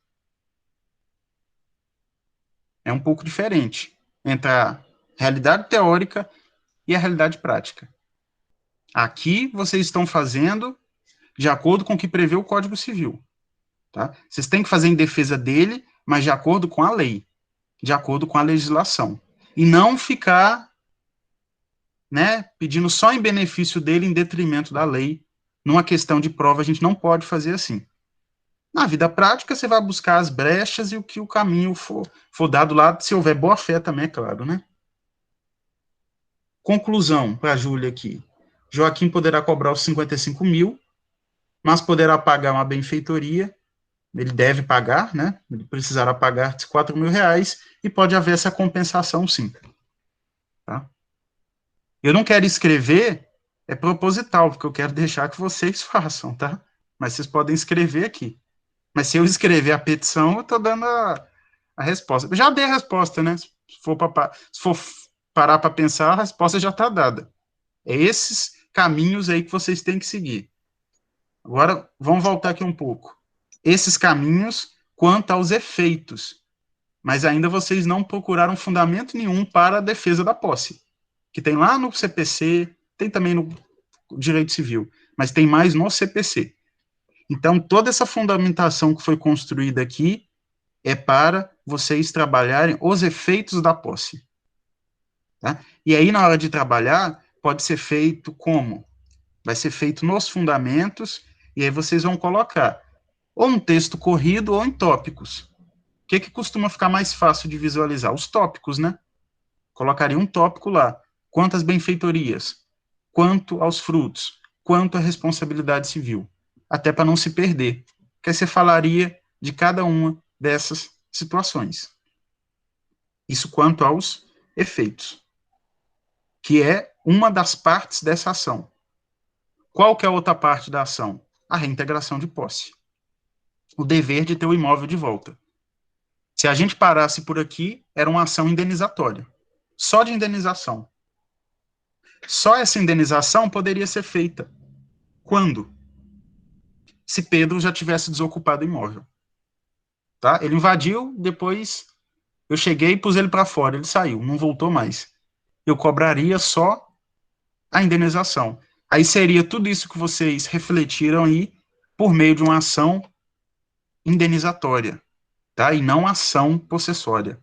É um pouco diferente entre a realidade teórica e a realidade prática. Aqui vocês estão fazendo de acordo com o que prevê o Código Civil. Tá? Vocês têm que fazer em defesa dele, mas de acordo com a lei, de acordo com a legislação. E não ficar, né, pedindo só em benefício dele, em detrimento da lei. Numa questão de prova, a gente não pode fazer assim. Na vida prática, você vai buscar as brechas e o que o caminho for dado lá, se houver boa fé também, é claro, né? Conclusão para a Júlia aqui. Joaquim poderá cobrar os 55 mil, mas poderá pagar uma benfeitoria, ele deve pagar, né? Ele precisará pagar 4 mil reais e pode haver essa compensação, sim. Tá? Eu não quero escrever, é proposital, porque eu quero deixar que vocês façam, tá? Mas vocês podem escrever aqui. Mas se eu escrever a petição, eu estou dando a resposta. Eu já dei a resposta, né? Se for parar para pensar, a resposta já está dada. É esses caminhos aí que vocês têm que seguir. Agora, vamos voltar aqui um pouco. Esses caminhos quanto aos efeitos. Mas ainda vocês não procuraram fundamento nenhum para a defesa da posse. Que tem lá no CPC, tem também no Direito Civil, mas tem mais no CPC. Então, toda essa fundamentação que foi construída aqui é para vocês trabalharem os efeitos da posse. Tá? E aí, na hora de trabalhar, pode ser feito como? Vai ser feito nos fundamentos, e aí vocês vão colocar ou um texto corrido ou em tópicos. O que costuma ficar mais fácil de visualizar? Os tópicos, né? Colocaria um tópico lá. Quantas benfeitorias? Quanto aos frutos? Quanto à responsabilidade civil? Até para não se perder. Porque você falaria de cada uma dessas situações. Isso quanto aos efeitos. Que é uma das partes dessa ação. Qual que é a outra parte da ação? A reintegração de posse. O dever de ter o imóvel de volta. Se a gente parasse por aqui, era uma ação indenizatória. Só de indenização. Só essa indenização poderia ser feita. Quando? Se Pedro já tivesse desocupado o imóvel. Tá? Ele invadiu, depois eu cheguei e pus ele para fora, ele saiu, não voltou mais. Eu cobraria só a indenização. Aí seria tudo isso que vocês refletiram aí por meio de uma ação indenizatória, tá? E não ação possessória.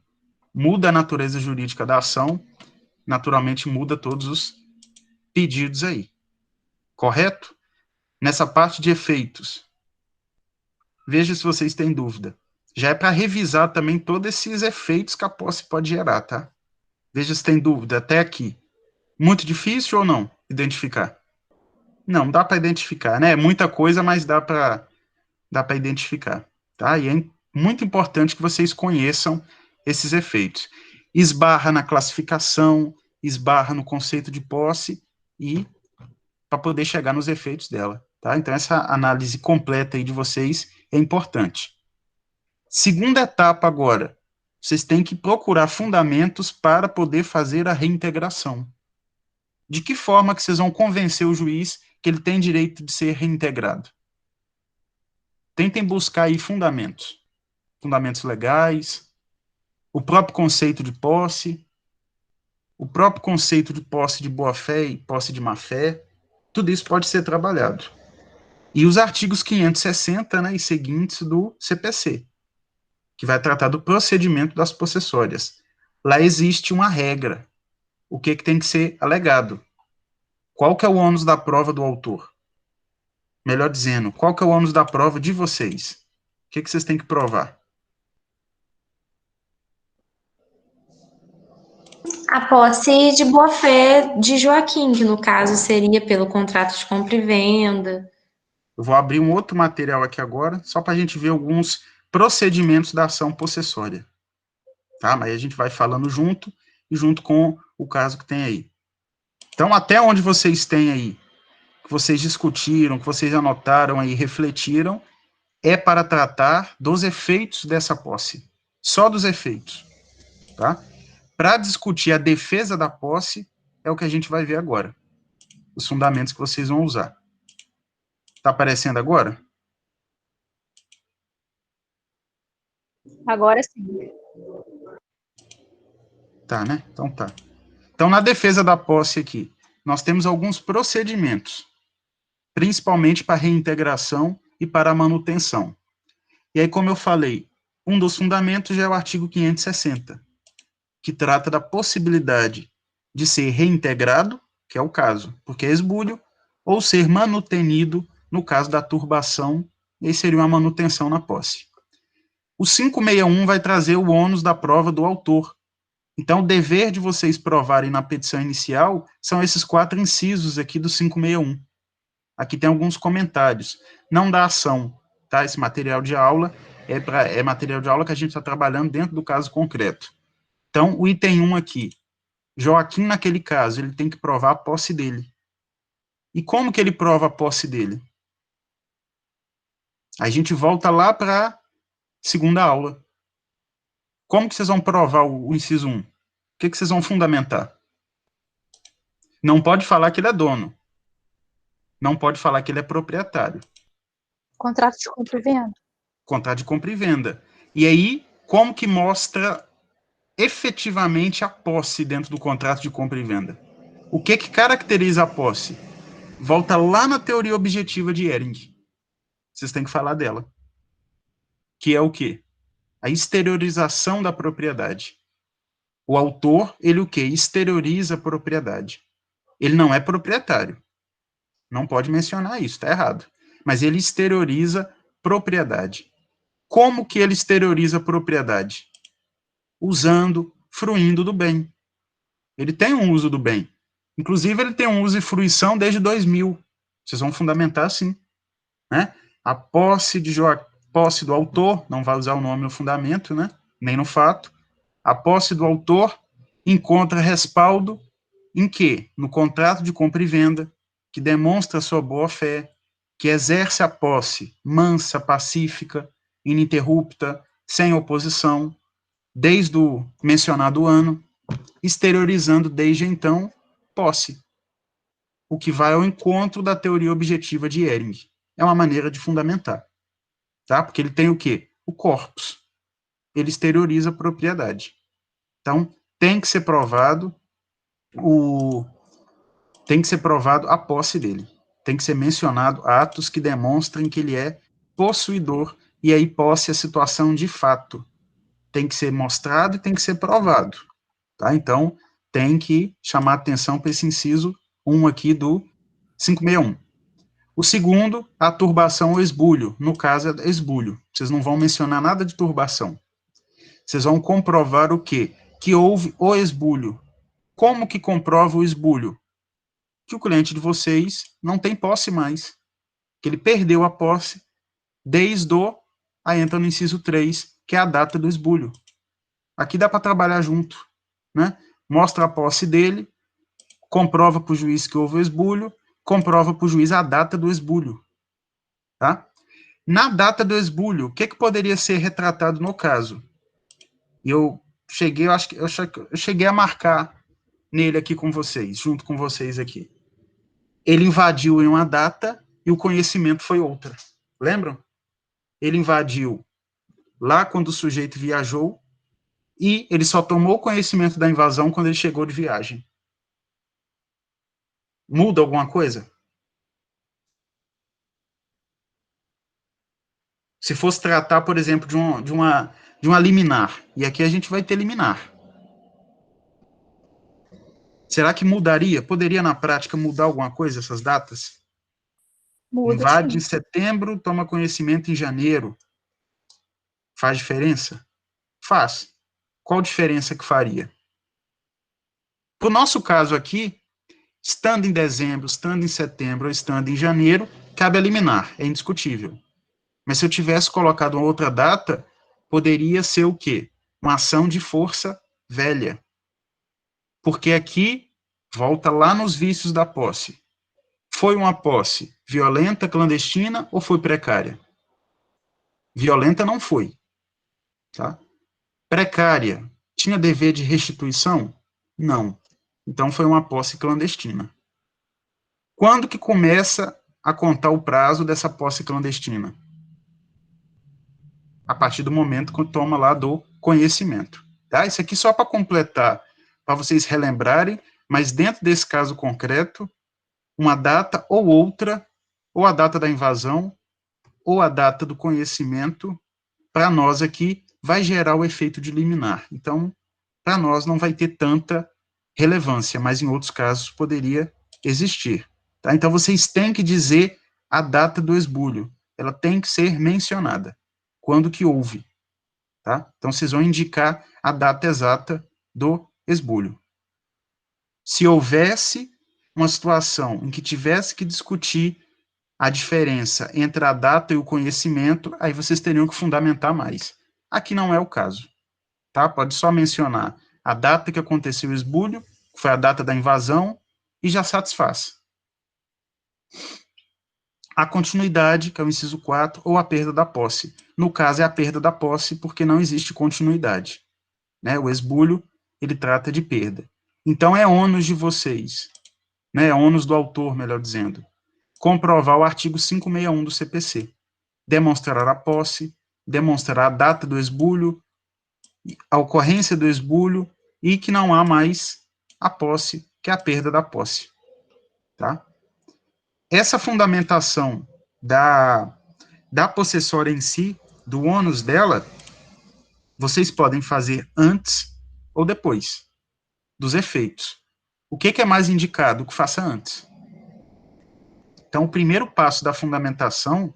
Muda a natureza jurídica da ação, naturalmente muda todos os pedidos aí. Correto? Nessa parte de efeitos, veja se vocês têm dúvida. Já é para revisar também todos esses efeitos que a posse pode gerar, tá? Veja se tem dúvida até aqui. Muito difícil ou não identificar? Não, dá para identificar, né? É muita coisa, mas dá para identificar, tá? E é muito importante que vocês conheçam esses efeitos. Esbarra na classificação, esbarra no conceito de posse e para poder chegar nos efeitos dela, tá? Então, essa análise completa aí de vocês é importante. Segunda etapa agora, vocês têm que procurar fundamentos para poder fazer a reintegração. De que forma que vocês vão convencer o juiz que ele tem direito de ser reintegrado? Tentem buscar aí fundamentos legais, o próprio conceito de posse, o próprio conceito de posse de boa-fé e posse de má-fé, tudo isso pode ser trabalhado. E os artigos 560, né, e seguintes do CPC. que vai tratar do procedimento das possessórias. Lá existe uma regra. O que tem que ser alegado? Qual que é o ônus da prova do autor? Melhor dizendo, qual que é o ônus da prova de vocês? O que vocês têm que provar? A posse de boa-fé de Joaquim, que no caso seria pelo contrato de compra e venda. Eu vou abrir um outro material aqui agora, só para a gente ver alguns procedimentos da ação possessória. Tá? Mas a gente vai falando junto, e junto com o caso que tem aí. Então, até onde vocês têm aí, que vocês discutiram, que vocês anotaram aí, refletiram, é para tratar dos efeitos dessa posse. Só dos efeitos. Tá? Para discutir a defesa da posse, é o que a gente vai ver agora. Os fundamentos que vocês vão usar. Está aparecendo agora? Agora sim. Tá, né? Então tá. Então, na defesa da posse aqui, nós temos alguns procedimentos, principalmente para reintegração e para a manutenção. E aí, como eu falei, um dos fundamentos já é o artigo 560, que trata da possibilidade de ser reintegrado, que é o caso, porque é esbulho, ou ser manutenido, no caso da turbação, e aí seria uma manutenção na posse. O 561 vai trazer o ônus da prova do autor. Então, o dever de vocês provarem na petição inicial são esses 4 incisos aqui do 561. Aqui tem alguns comentários. Não dá ação, tá? Esse material de aula é material de aula que a gente está trabalhando dentro do caso concreto. Então, o item 1 aqui. Joaquim, naquele caso, ele tem que provar a posse dele. E como que ele prova a posse dele? A gente volta lá para a segunda aula. Como que vocês vão provar o inciso 1? O que vocês vão fundamentar? Não pode falar que ele é dono. Não pode falar que ele é proprietário. Contrato de compra e venda. Contrato de compra e venda. E aí, como que mostra efetivamente a posse dentro do contrato de compra e venda? O que caracteriza a posse? Volta lá na teoria objetiva de Ehring. Vocês têm que falar dela. Que é o quê? A exteriorização da propriedade. O autor, ele o quê? Exterioriza a propriedade. Ele não é proprietário. Não pode mencionar isso, está errado. Mas ele exterioriza propriedade. Como que ele exterioriza propriedade? Usando, fruindo do bem. Ele tem um uso do bem. Inclusive, ele tem um uso e fruição desde 2000. Vocês vão fundamentar assim. Né? A posse do autor, não vai usar o nome no fundamento, né? Nem no fato. A posse do autor encontra respaldo em quê? No contrato de compra e venda, que demonstra sua boa-fé, que exerce a posse mansa, pacífica, ininterrupta, sem oposição, desde o mencionado ano, exteriorizando desde então posse, o que vai ao encontro da teoria objetiva de Ehring. É uma maneira de fundamentar, tá? Porque ele tem o quê? O corpus. Ele exterioriza a propriedade. Então, tem que ser provado a posse dele. Tem que ser mencionado atos que demonstrem que ele é possuidor, e aí posse é a situação de fato. Tem que ser mostrado e tem que ser provado. Tá? Então, tem que chamar atenção para esse inciso 1 aqui do 561. O segundo, a turbação ou esbulho. No caso, é esbulho. Vocês não vão mencionar nada de turbação. Vocês vão comprovar o quê? Que houve o esbulho. Como que comprova o esbulho? Que o cliente de vocês não tem posse mais. Que ele perdeu a posse desde aí entra no inciso 3, que é a data do esbulho. Aqui dá para trabalhar junto, né? Mostra a posse dele, comprova para o juiz que houve o esbulho, comprova para o juiz a data do esbulho, tá? Na data do esbulho, o que poderia ser retratado no caso? Eu cheguei a marcar nele aqui com vocês, junto com vocês aqui. Ele invadiu em uma data e o conhecimento foi outra. Lembram? Ele invadiu lá quando o sujeito viajou e ele só tomou conhecimento da invasão quando ele chegou de viagem. Muda alguma coisa? Se fosse tratar, por exemplo, de uma de uma liminar. E aqui a gente vai ter liminar. Será que mudaria? Poderia, na prática, mudar alguma coisa essas datas? Muda, Invade sim. em setembro, toma conhecimento em janeiro. Faz diferença? Faz. Qual diferença que faria? Para o nosso caso aqui, estando em dezembro, estando em setembro ou estando em janeiro, cabe eliminar, é indiscutível. Mas se eu tivesse colocado uma outra data, poderia ser o quê? Uma ação de força velha. Porque aqui, volta lá nos vícios da posse. Foi uma posse violenta, clandestina ou foi precária? Violenta não foi. Tá? Precária, tinha dever de restituição? Não. Então foi uma posse clandestina. Quando que começa a contar o prazo dessa posse clandestina? A partir do momento que toma lá do conhecimento. Tá? Isso aqui só para completar, para vocês relembrarem, mas dentro desse caso concreto, uma data ou outra, ou a data da invasão, ou a data do conhecimento, para nós aqui, vai gerar o efeito de liminar. Então, para nós não vai ter tanta relevância, mas em outros casos poderia existir. Tá? Então, vocês têm que dizer a data do esbulho. Ela tem que ser mencionada. Quando que houve. Tá? Então, vocês vão indicar a data exata do esbulho. Se houvesse uma situação em que tivesse que discutir a diferença entre a data e o conhecimento, aí vocês teriam que fundamentar mais. Aqui não é o caso. Tá? Pode só mencionar a data que aconteceu o esbulho, que foi a data da invasão, e já satisfaz. A continuidade, que é o inciso 4, ou a perda da posse. No caso, é a perda da posse, porque não existe continuidade. Né? O esbulho, ele trata de perda. Então, é ônus de vocês, né? É ônus do autor, melhor dizendo, comprovar o artigo 561 do CPC. Demonstrar a posse, demonstrar a data do esbulho, a ocorrência do esbulho, e que não há mais a posse, que é a perda da posse. Tá? Essa fundamentação da possessória em si, do ônus dela, vocês podem fazer antes ou depois dos efeitos. O que é mais indicado que faça antes? Então, o primeiro passo da fundamentação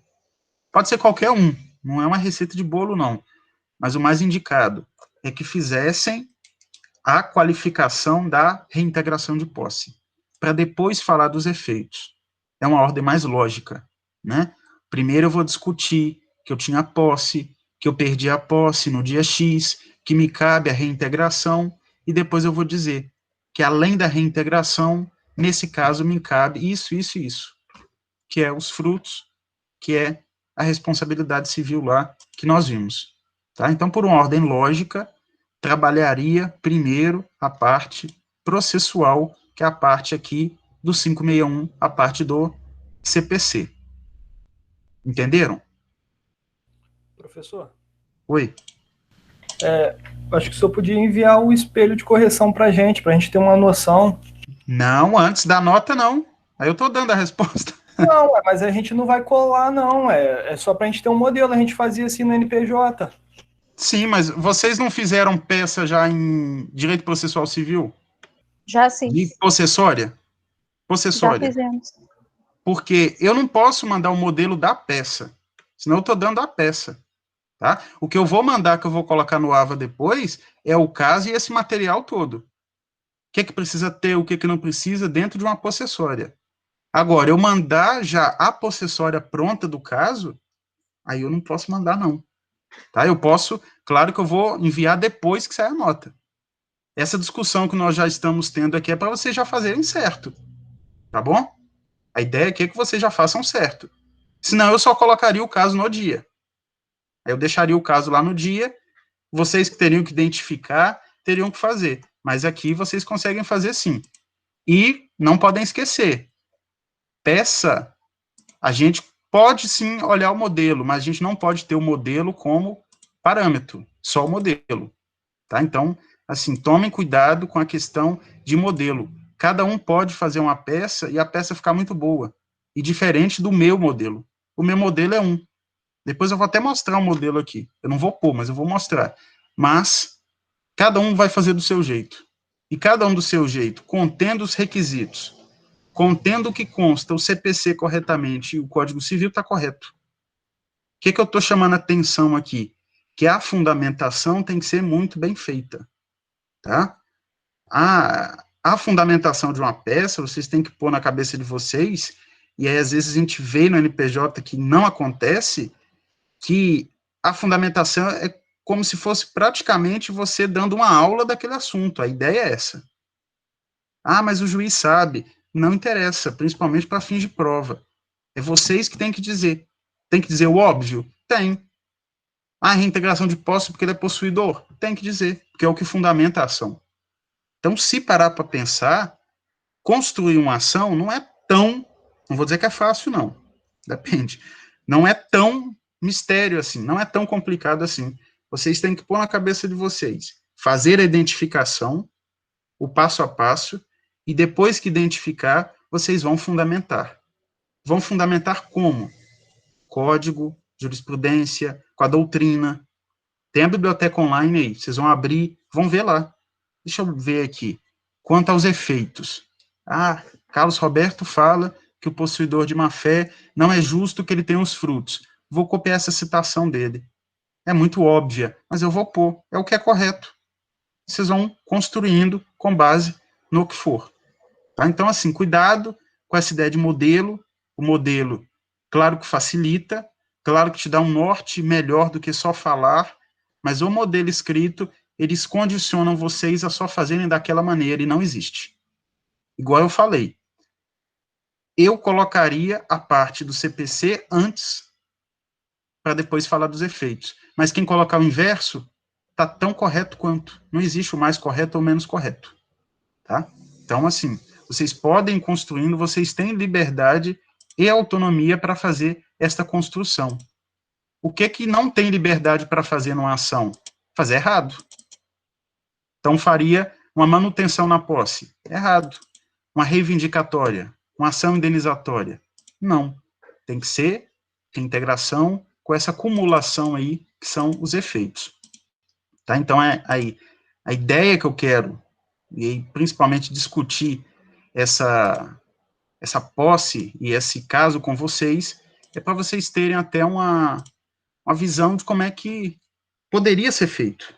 pode ser qualquer um, não é uma receita de bolo, não, mas o mais indicado é que fizessem a qualificação da reintegração de posse, para depois falar dos efeitos. É uma ordem mais lógica, né? Primeiro eu vou discutir que eu tinha posse, que eu perdi a posse no dia X, que me cabe a reintegração, e depois eu vou dizer que além da reintegração, nesse caso me cabe isso, isso e isso, que é os frutos, que é a responsabilidade civil lá que nós vimos. Tá? Então, por uma ordem lógica, trabalharia primeiro a parte processual, que é a parte aqui do 561, a parte do CPC. Entenderam? Professor? Oi. Acho que o senhor podia enviar o espelho de correção para a gente ter uma noção. Não, antes da nota, não. Aí eu estou dando a resposta. Não, mas a gente não vai colar, não. É só para a gente ter um modelo. A gente fazia assim no NPJ. Sim, mas vocês não fizeram peça já em direito processual civil? Já sim. De possessória? Possessória. Já fizemos. Porque eu não posso mandar o modelo da peça, senão eu estou dando a peça. Tá? O que eu vou mandar, que eu vou colocar no AVA depois, é o caso e esse material todo. O que precisa ter, o que não precisa, dentro de uma possessória. Agora, eu mandar já a possessória pronta do caso, aí eu não posso mandar, não. Tá? Eu posso, claro que eu vou enviar depois que sair a nota. Essa discussão que nós já estamos tendo aqui é para vocês já fazerem certo. Tá bom? A ideia aqui é que vocês já façam certo. Senão eu só colocaria o caso no dia. Aí eu deixaria o caso lá no dia, vocês que teriam que identificar, teriam que fazer. Mas aqui vocês conseguem fazer sim. E não podem esquecer, peça, a gente pode sim olhar o modelo, mas a gente não pode ter o modelo como parâmetro, só o modelo. Tá? Então, assim, tomem cuidado com a questão de modelo. Cada um pode fazer uma peça e a peça ficar muito boa. E diferente do meu modelo. O meu modelo é um. Depois eu vou até mostrar o modelo aqui. Eu não vou pôr, mas eu vou mostrar. Mas cada um vai fazer do seu jeito. E cada um do seu jeito, contendo os requisitos, contendo o que consta o CPC corretamente e o Código Civil, está correto. O que eu estou chamando a atenção aqui? Que a fundamentação tem que ser muito bem feita. Tá? A fundamentação de uma peça, vocês têm que pôr na cabeça de vocês, e aí às vezes a gente vê no NPJ que não acontece, que a fundamentação é como se fosse praticamente você dando uma aula daquele assunto. A ideia é essa. Mas o juiz sabe. Não interessa, principalmente para fins de prova. É vocês que têm que dizer. Tem que dizer o óbvio? Tem. Reintegração de posse porque ele é possuidor? Tem que dizer, porque é o que fundamenta a ação. Então, se parar para pensar, construir uma ação não é tão, não vou dizer que é fácil, não. Depende. Não é tão mistério assim, não é tão complicado assim. Vocês têm que pôr na cabeça de vocês, fazer a identificação, o passo a passo, e depois que identificar, vocês vão fundamentar. Vão fundamentar como? Código, jurisprudência, com a doutrina. Tem a biblioteca online aí, vocês vão abrir, vão ver lá. Deixa eu ver aqui. Quanto aos efeitos. Carlos Roberto fala que o possuidor de má-fé não é justo que ele tenha os frutos. Vou copiar essa citação dele. É muito óbvia, mas eu vou pôr. É o que é correto. Vocês vão construindo com base no que for. Tá? Então, assim, cuidado com essa ideia de modelo. O modelo, claro que facilita, claro que te dá um norte melhor do que só falar, mas o modelo escrito, eles condicionam vocês a só fazerem daquela maneira, e não existe. Igual eu falei, eu colocaria a parte do CPC antes, para depois falar dos efeitos. Mas quem colocar o inverso, está tão correto quanto. Não existe o mais correto ou menos correto. Tá? Então, assim, vocês podem ir construindo, vocês têm liberdade e autonomia para fazer esta construção. O que não tem liberdade para fazer numa ação? Fazer errado. Então, faria uma manutenção na posse. Errado. Uma reivindicatória. Uma ação indenizatória. Não. Tem que ser integração com essa acumulação aí, que são os efeitos. Tá? Então, a ideia que eu quero, e principalmente discutir essa posse e esse caso com vocês, é para vocês terem até uma visão de como é que poderia ser feito.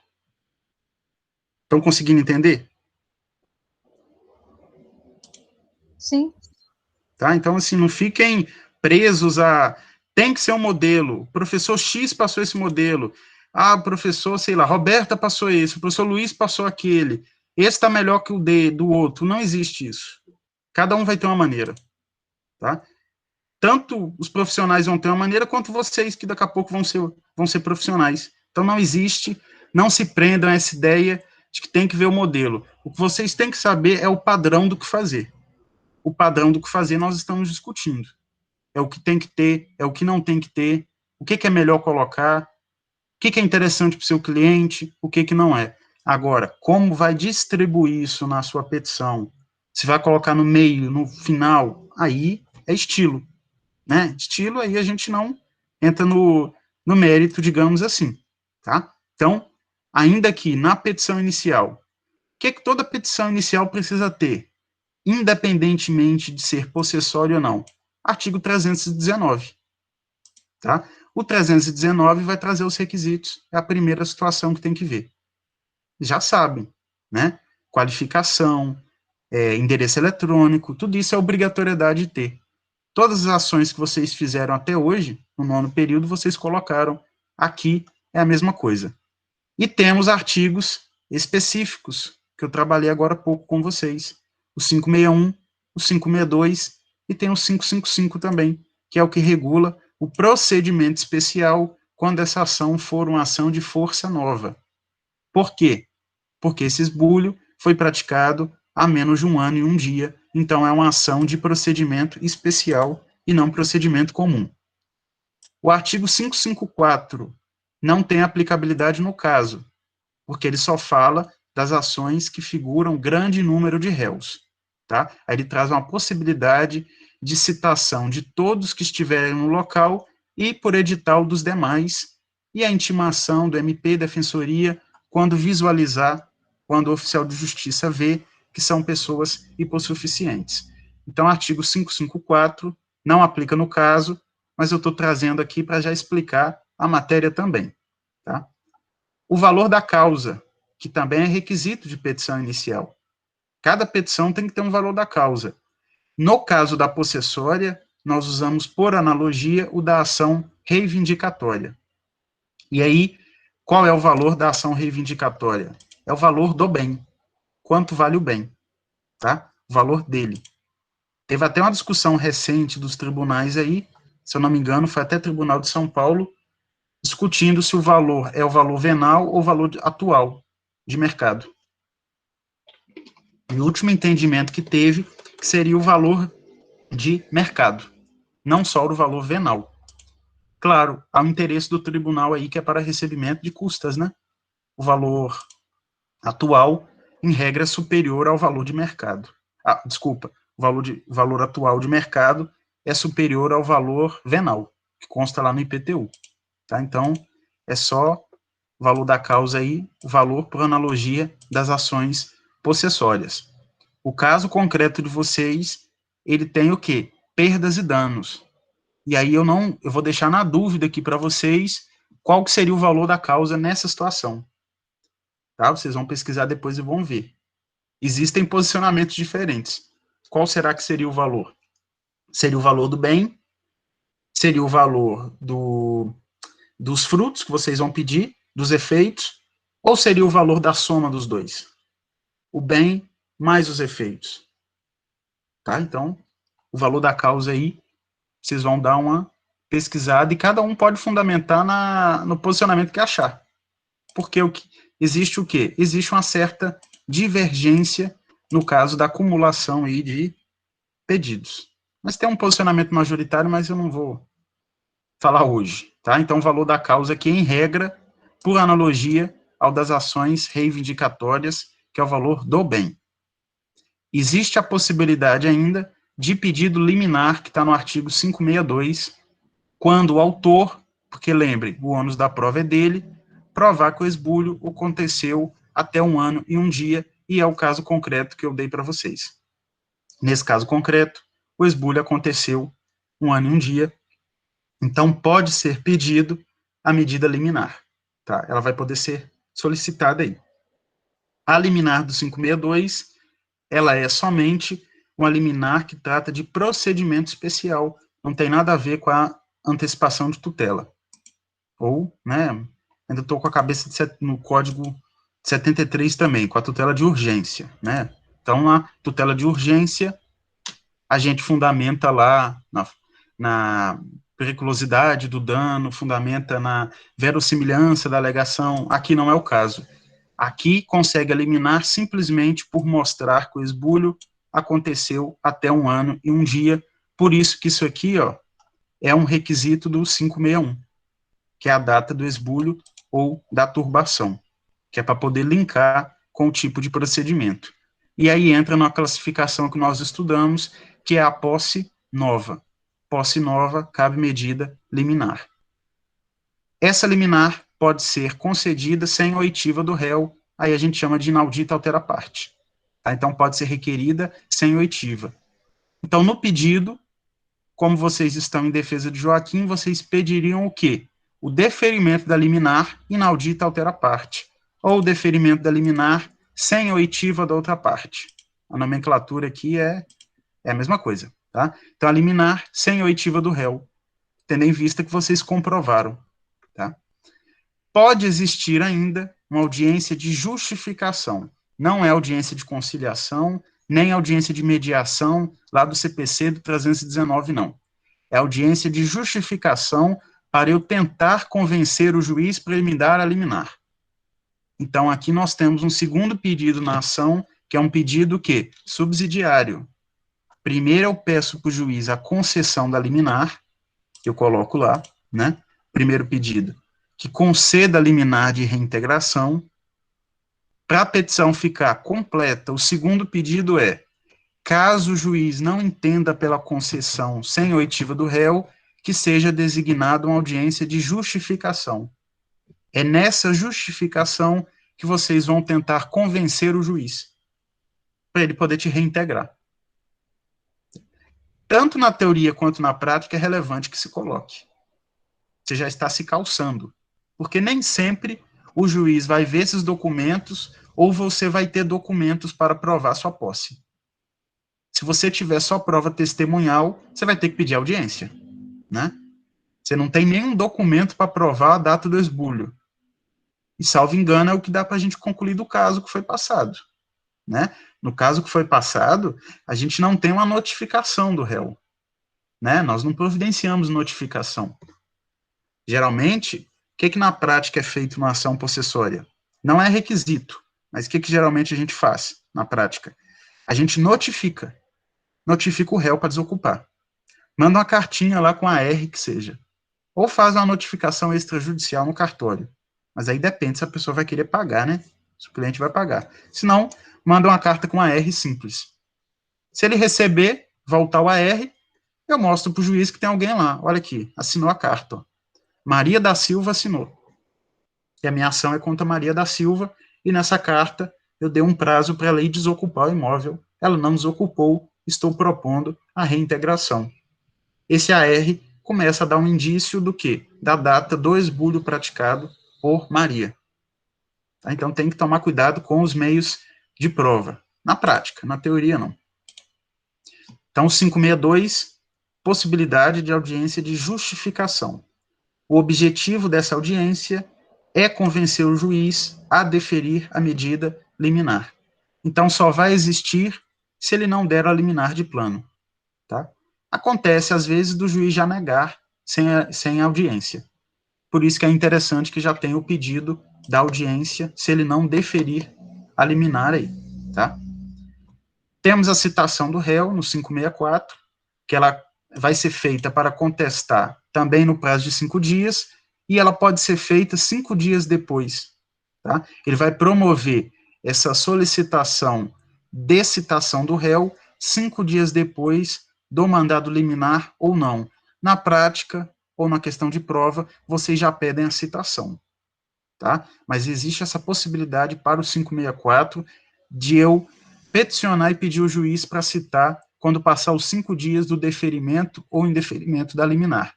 Estão conseguindo entender? Sim. Tá? Então, assim, não fiquem presos tem que ser um modelo. O professor X passou esse modelo. O professor, sei lá, Roberta passou esse, o professor Luiz passou aquele. Esse está melhor que o do outro. Não existe isso. Cada um vai ter uma maneira. Tá? Tanto os profissionais vão ter uma maneira, quanto vocês, que daqui a pouco vão ser profissionais. Então, não existe, não se prendam a essa ideia de que tem que ver o modelo. O que vocês têm que saber é o padrão do que fazer. O padrão do que fazer nós estamos discutindo. É o que tem que ter, é o que não tem que ter, o que é melhor colocar, o que é interessante para o seu cliente, o que não é. Agora, como vai distribuir isso na sua petição? Se vai colocar no meio, no final, aí é estilo. Né? Estilo, aí a gente não entra no mérito, digamos assim. Tá? Então, ainda que na petição inicial, o que toda petição inicial precisa ter? Independentemente de ser possessório ou não. Artigo 319. Tá? O 319 vai trazer os requisitos. É a primeira situação que tem que ver. Já sabem, né? Qualificação, endereço eletrônico, tudo isso é obrigatoriedade de ter. Todas as ações que vocês fizeram até hoje, no 9º período, vocês colocaram aqui, é a mesma coisa. E temos artigos específicos, que eu trabalhei agora há pouco com vocês. O 561, o 562, e tem o 555 também, que é o que regula o procedimento especial quando essa ação for uma ação de força nova. Por quê? Porque esse esbulho foi praticado há menos de 1 ano e 1 dia, então é uma ação de procedimento especial e não procedimento comum. O artigo 554 não tem aplicabilidade no caso, porque ele só fala das ações que figuram grande número de réus. Tá? Aí ele traz uma possibilidade de citação de todos que estiverem no local, e por edital dos demais, e a intimação do MP, Defensoria, quando visualizar, quando o oficial de justiça vê que são pessoas hipossuficientes. Então, artigo 554 não aplica no caso, mas eu estou trazendo aqui para já explicar a matéria também. Tá? O valor da causa, que também é requisito de petição inicial. Cada petição tem que ter um valor da causa. No caso da possessória, nós usamos, por analogia, o da ação reivindicatória. E aí, qual é o valor da ação reivindicatória? É o valor do bem. Quanto vale o bem? Tá? O valor dele. Teve até uma discussão recente dos tribunais aí, se eu não me engano, foi até Tribunal de São Paulo, discutindo se o valor é o valor venal ou o valor atual de mercado. E o último entendimento que teve seria o valor de mercado, não só o valor venal. Claro, há um interesse do tribunal aí que é para recebimento de custas, né? O valor atual, em regra, é superior ao valor de mercado. Desculpa, o valor atual de mercado é superior ao valor venal, que consta lá no IPTU. Tá? Então, é só o valor da causa aí, o valor por analogia das ações possessórias. O caso concreto de vocês, ele tem o quê? Perdas e danos. E aí eu vou deixar na dúvida aqui para vocês qual que seria o valor da causa nessa situação. Tá? Vocês vão pesquisar depois e vão ver. Existem posicionamentos diferentes. Qual será que seria o valor? Seria o valor do bem? Seria o valor dos frutos que vocês vão pedir, dos efeitos? Ou seria o valor da soma dos dois? O bem mais os efeitos. Tá? Então, o valor da causa aí, vocês vão dar uma pesquisada e cada um pode fundamentar no posicionamento que achar. Porque existe o quê? Existe uma certa divergência no caso da acumulação aí de pedidos. Mas tem um posicionamento majoritário, mas eu não vou falar hoje. Tá? Então, o valor da causa aqui, em regra, por analogia ao das ações reivindicatórias, que é o valor do bem. Existe a possibilidade ainda de pedido liminar, que está no artigo 562, quando o autor, porque lembre, o ônus da prova é dele, provar que o esbulho aconteceu até 1 ano e 1 dia, e é o caso concreto que eu dei para vocês. Nesse caso concreto, o esbulho aconteceu 1 ano e 1 dia, então pode ser pedido a medida liminar. Tá? Ela vai poder ser solicitada aí. A liminar do 562, ela é somente uma liminar que trata de procedimento especial, não tem nada a ver com a antecipação de tutela. Ou, né, ainda estou com a cabeça no código 73 também, com a tutela de urgência, né? Então, a tutela de urgência, a gente fundamenta lá na periculosidade do dano, fundamenta na verossimilhança da alegação. Aqui não é o caso. Aqui consegue eliminar simplesmente por mostrar que o esbulho aconteceu até 1 ano e 1 dia, por isso que isso aqui, ó, é um requisito do 561, que é a data do esbulho ou da turbação, que é para poder linkar com o tipo de procedimento. E aí entra na classificação que nós estudamos, que é a posse nova. Posse nova, cabe medida liminar. Essa liminar pode ser concedida sem oitiva do réu, aí a gente chama de inaudita altera parte. Tá? Então, pode ser requerida sem oitiva. Então, no pedido, como vocês estão em defesa de Joaquim, vocês pediriam o quê? O deferimento da liminar inaudita altera parte, ou o deferimento da liminar sem oitiva da outra parte. A nomenclatura aqui é a mesma coisa, tá? Então, a liminar sem oitiva do réu, tendo em vista que vocês comprovaram, tá? Pode existir ainda uma audiência de justificação, não é audiência de conciliação, nem audiência de mediação, lá do CPC do 319, não. É audiência de justificação para eu tentar convencer o juiz para ele me dar a liminar. Então, aqui nós temos um segundo pedido na ação, que é um pedido que subsidiário. Primeiro eu peço para o juiz a concessão da liminar, que eu coloco lá, né? Primeiro pedido, que conceda a liminar de reintegração. Para a petição ficar completa, o segundo pedido é, caso o juiz não entenda pela concessão sem oitiva do réu, que seja designada uma audiência de justificação. É nessa justificação que vocês vão tentar convencer o juiz, para ele poder te reintegrar. Tanto na teoria quanto na prática é relevante que se coloque. Você já está se calçando, porque nem sempre o juiz vai ver esses documentos ou você vai ter documentos para provar sua posse. Se você tiver só prova testemunhal, você vai ter que pedir audiência, né? Você não tem nenhum documento para provar a data do esbulho. E, salvo engano, é o que dá para a gente concluir do caso que foi passado, né? No caso que foi passado, a gente não tem uma notificação do réu, né? Nós não providenciamos notificação. Geralmente, o que na prática é feito numa ação possessória? Não é requisito, mas o que geralmente a gente faz na prática? A gente notifica o réu para desocupar. Manda uma cartinha lá com a R que seja. Ou faz uma notificação extrajudicial no cartório. Mas aí depende se a pessoa vai querer pagar, né? Se o cliente vai pagar. Se não, manda uma carta com a R simples. Se ele receber, voltar o AR, eu mostro para o juiz que tem alguém lá. Olha aqui, assinou a carta. Ó. Maria da Silva assinou. E a minha ação é contra Maria da Silva, e nessa carta eu dei um prazo para ela ir desocupar o imóvel. Ela não desocupou, estou propondo a reintegração. Esse AR começa a dar um indício do quê? Da data do esbulho praticado por Maria. Tá? Então tem que tomar cuidado com os meios de prova. Na prática, na teoria não. Então 562, possibilidade de audiência de justificação. O objetivo dessa audiência é convencer o juiz a deferir a medida liminar. Então só vai existir se ele não der a liminar de plano. Tá? Acontece, às vezes, do juiz já negar sem audiência. Por isso que é interessante que já tenha o pedido da audiência, se ele não deferir a liminar aí. Tá? Temos a citação do réu, no 564, que ela vai ser feita para contestar também no prazo de 5 dias, e ela pode ser feita 5 dias depois. Tá? Ele vai promover essa solicitação de citação do réu 5 dias depois do mandado liminar ou não. Na prática, ou na questão de prova, vocês já pedem a citação. Tá? Mas existe essa possibilidade para o 564 de eu peticionar e pedir o juiz para citar quando passar os 5 dias do deferimento ou indeferimento da liminar.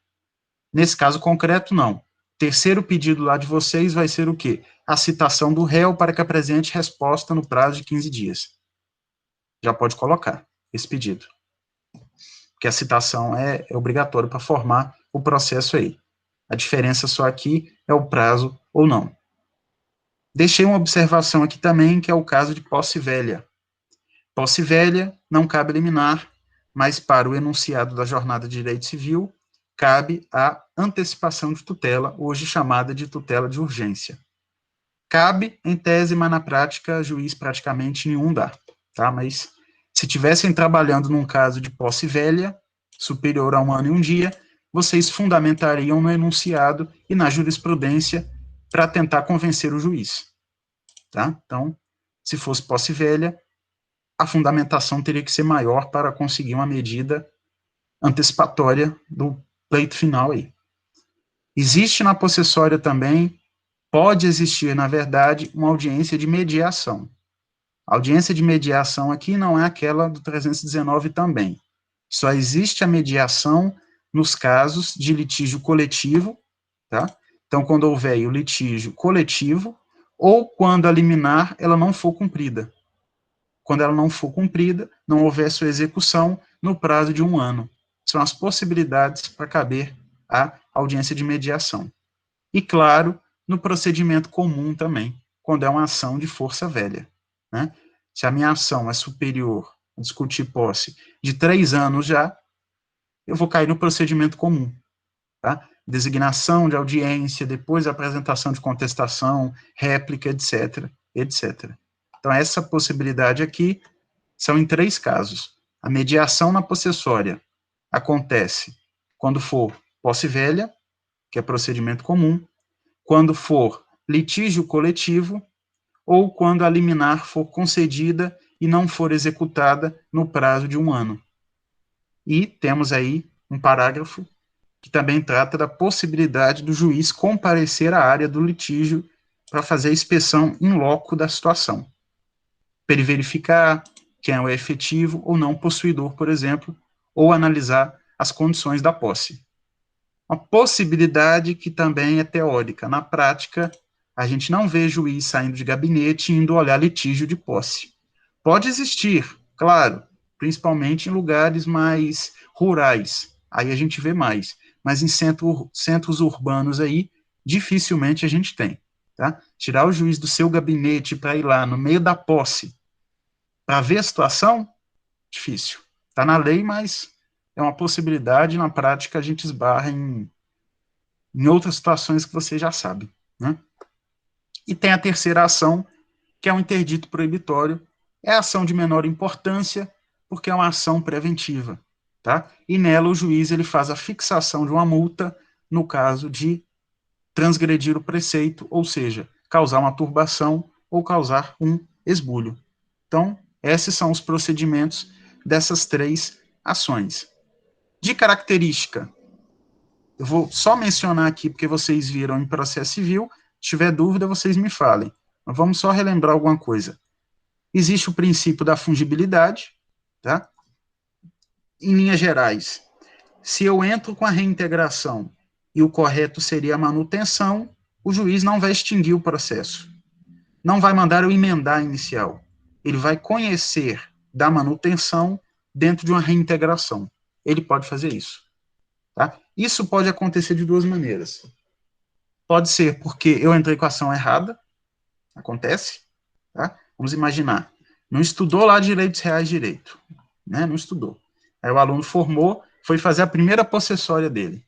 Nesse caso concreto, não. Terceiro pedido lá de vocês vai ser o quê? A citação do réu para que apresente resposta no prazo de 15 dias. Já pode colocar esse pedido. Porque a citação é obrigatória para formar o processo aí. A diferença só aqui é o prazo ou não. Deixei uma observação aqui também, que é o caso de posse velha. Posse velha não cabe liminar, mas para o enunciado da jornada de direito civil, cabe a antecipação de tutela, hoje chamada de tutela de urgência. Cabe, em tese, mas na prática, juiz praticamente nenhum dá, tá? Mas se tivessem trabalhando num caso de posse velha, superior a 1 ano e 1 dia, vocês fundamentariam no enunciado e na jurisprudência para tentar convencer o juiz, tá? Então, se fosse posse velha, a fundamentação teria que ser maior para conseguir uma medida antecipatória do pleito final aí. Existe na possessória também, pode existir, na verdade, uma audiência de mediação. A audiência de mediação aqui não é aquela do 319 também. Só existe a mediação nos casos de litígio coletivo, tá? Então, quando houver o litígio coletivo, ou quando a liminar ela não for cumprida. Quando ela não for cumprida, não houver sua execução no prazo de 1 ano. São as possibilidades para caber a audiência de mediação. E, claro, no procedimento comum também, quando é uma ação de força velha. Né? Se a minha ação é superior, a discutir posse, de 3 anos já, eu vou cair no procedimento comum. Tá? Designação de audiência, depois a apresentação de contestação, réplica, etc., etc. Então, essa possibilidade aqui são em 3 casos. A mediação na possessória acontece quando for posse velha, que é procedimento comum, quando for litígio coletivo, ou quando a liminar for concedida e não for executada no prazo de 1 ano. E temos aí um parágrafo que também trata da possibilidade do juiz comparecer à área do litígio para fazer a inspeção in loco da situação, para ele verificar quem é o efetivo ou não possuidor, por exemplo, ou analisar as condições da posse. Uma possibilidade que também é teórica. Na prática, a gente não vê juiz saindo de gabinete e indo olhar litígio de posse. Pode existir, claro, principalmente em lugares mais rurais, aí a gente vê mais, mas em centros urbanos aí, dificilmente a gente tem, tá? Tirar o juiz do seu gabinete para ir lá no meio da posse, para ver a situação, difícil. Está na lei, mas é uma possibilidade, na prática a gente esbarra em outras situações que você já sabe, né? E tem a terceira ação, que é um interdito proibitório, é a ação de menor importância, porque é uma ação preventiva, tá? E nela o juiz ele faz a fixação de uma multa no caso de transgredir o preceito, ou seja, causar uma turbação ou causar um esbulho. Então, esses são os procedimentos dessas 3 ações. De característica, eu vou só mencionar aqui, porque vocês viram em processo civil, se tiver dúvida, vocês me falem. Mas vamos só relembrar alguma coisa. Existe o princípio da fungibilidade, tá? Em linhas gerais, se eu entro com a reintegração e o correto seria a manutenção, o juiz não vai extinguir o processo. Não vai mandar eu emendar a inicial. Ele vai conhecer da manutenção dentro de uma reintegração. Ele pode fazer isso. Tá? Isso pode acontecer de 2 maneiras. Pode ser porque eu entrei com a ação errada, acontece, tá? Vamos imaginar, não estudou lá direitos reais direito, né? Não estudou. Aí o aluno formou, foi fazer a primeira possessória dele.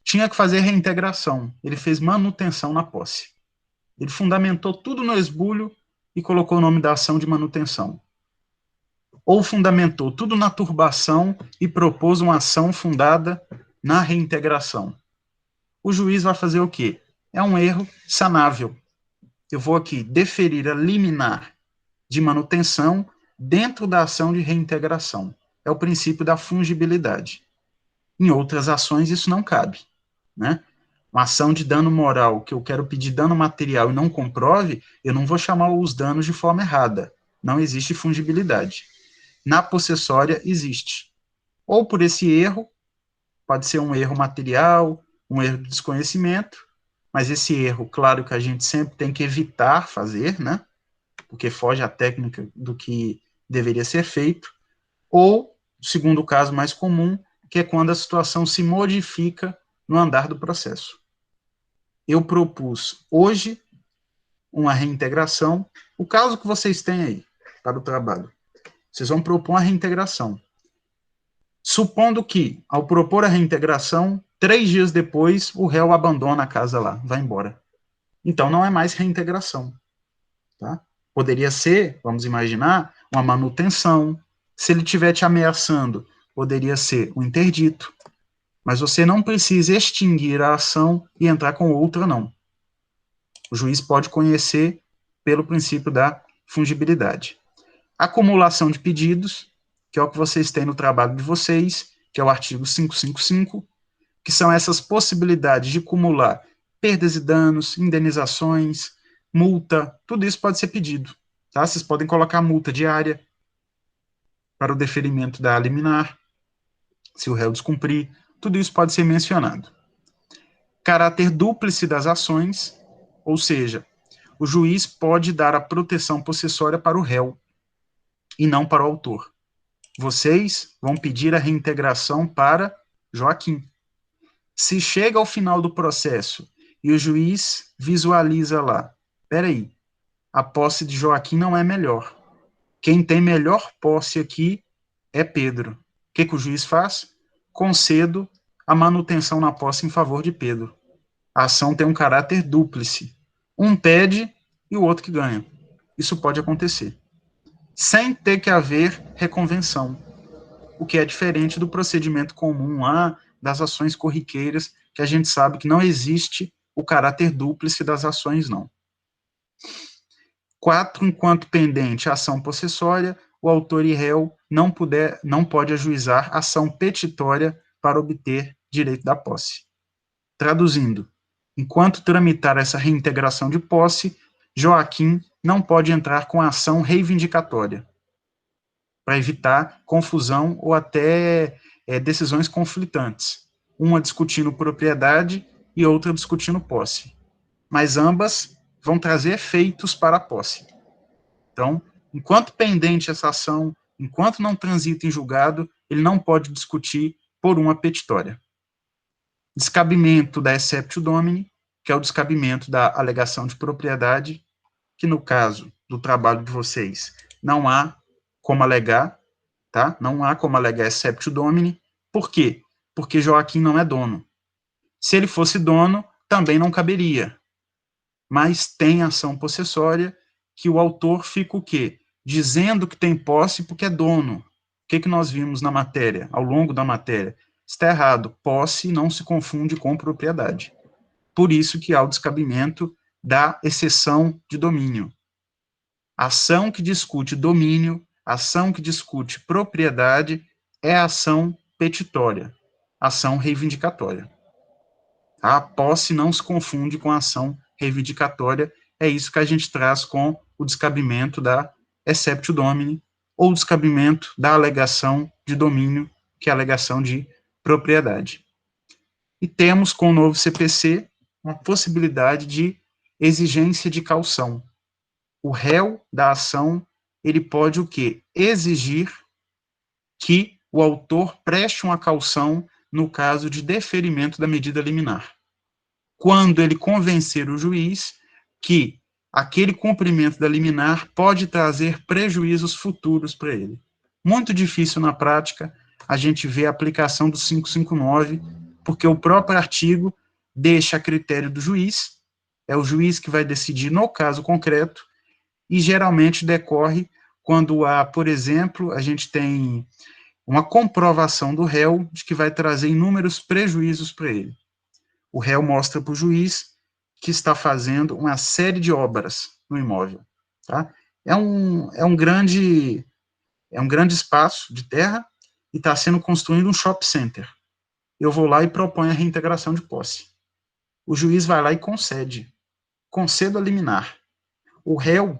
Tinha que fazer reintegração, ele fez manutenção na posse. Ele fundamentou tudo no esbulho e colocou o nome da ação de manutenção. Ou fundamentou tudo na turbação e propôs uma ação fundada na reintegração. O juiz vai fazer o quê? É um erro sanável. Eu vou aqui deferir a liminar de manutenção dentro da ação de reintegração. É o princípio da fungibilidade. Em outras ações isso não cabe, né? Uma ação de dano moral, que eu quero pedir dano material e não comprove, eu não vou chamar os danos de forma errada. Não existe fungibilidade. Na possessória existe. Ou por esse erro, pode ser um erro material, um erro de desconhecimento, mas esse erro, claro que a gente sempre tem que evitar fazer, né? Porque foge à técnica do que deveria ser feito. Ou, o segundo caso mais comum, que é quando a situação se modifica no andar do processo. Eu propus hoje uma reintegração. O caso que vocês têm aí para o trabalho, vocês vão propor uma reintegração. Supondo que, ao propor a reintegração, 3 dias depois, o réu abandona a casa lá, vai embora. Então, não é mais reintegração. Tá? Poderia ser, vamos imaginar, uma manutenção. Se ele estiver te ameaçando, poderia ser um interdito. Mas você não precisa extinguir a ação e entrar com outra, não. O juiz pode conhecer pelo princípio da fungibilidade. Acumulação de pedidos, que é o que vocês têm no trabalho de vocês, que é o artigo 555, que são essas possibilidades de acumular perdas e danos, indenizações, multa, tudo isso pode ser pedido. Tá? Vocês podem colocar multa diária para o deferimento da liminar, se o réu descumprir, tudo isso pode ser mencionado. Caráter dúplice das ações, ou seja, o juiz pode dar a proteção possessória para o réu e não para o autor. Vocês vão pedir a reintegração para Joaquim. Se chega ao final do processo e o juiz visualiza lá, peraí, a posse de Joaquim não é melhor. Quem tem melhor posse aqui é Pedro. O que o juiz faz? Concedo a manutenção na posse em favor de Pedro. A ação tem um caráter dúplice. Um pede e o outro que ganha. Isso pode acontecer. Sem ter que haver reconvenção. O que é diferente do procedimento comum lá, das ações corriqueiras, que a gente sabe que não existe o caráter dúplice das ações, não. 4, enquanto pendente a ação possessória, o autor e réu não pode ajuizar ação petitória para obter direito da posse. Traduzindo, enquanto tramitar essa reintegração de posse, Joaquim não pode entrar com ação reivindicatória, para evitar confusão ou até decisões conflitantes, uma discutindo propriedade e outra discutindo posse. Mas ambas vão trazer efeitos para a posse. Então, enquanto pendente essa ação, enquanto não transita em julgado, ele não pode discutir por uma petitória. Descabimento da exceptio domini, que é o descabimento da alegação de propriedade, que no caso do trabalho de vocês, não há como alegar, tá? Não há como alegar exceptio domini. Por quê? Porque Joaquim não é dono. Se ele fosse dono, também não caberia. Mas tem ação possessória que o autor fica o quê? Dizendo que tem posse porque é dono. O que nós vimos na matéria, ao longo da matéria? Está errado. Posse não se confunde com propriedade. Por isso que há o descabimento da exceção de domínio. Ação que discute domínio, ação que discute propriedade, é ação petitória, ação reivindicatória. A posse não se confunde com a ação reivindicatória, é isso que a gente traz com o descabimento da exceptio domini, ou descabimento da alegação de domínio, que é a alegação de propriedade. E temos, com o novo CPC, uma possibilidade de exigência de caução. O réu da ação, ele pode o quê? Exigir que o autor preste uma caução no caso de deferimento da medida liminar. Quando ele convencer o juiz que aquele cumprimento da liminar pode trazer prejuízos futuros para ele. Muito difícil na prática a gente ver a aplicação do 559, porque o próprio artigo deixa a critério do juiz, é o juiz que vai decidir no caso concreto, e geralmente decorre quando há, por exemplo, a gente tem uma comprovação do réu de que vai trazer inúmeros prejuízos para ele. O réu mostra para o juiz que está fazendo uma série de obras no imóvel. Tá? É um grande espaço de terra e está sendo construído um shopping center. Eu vou lá e proponho a reintegração de posse. O juiz vai lá e concede a liminar. O réu,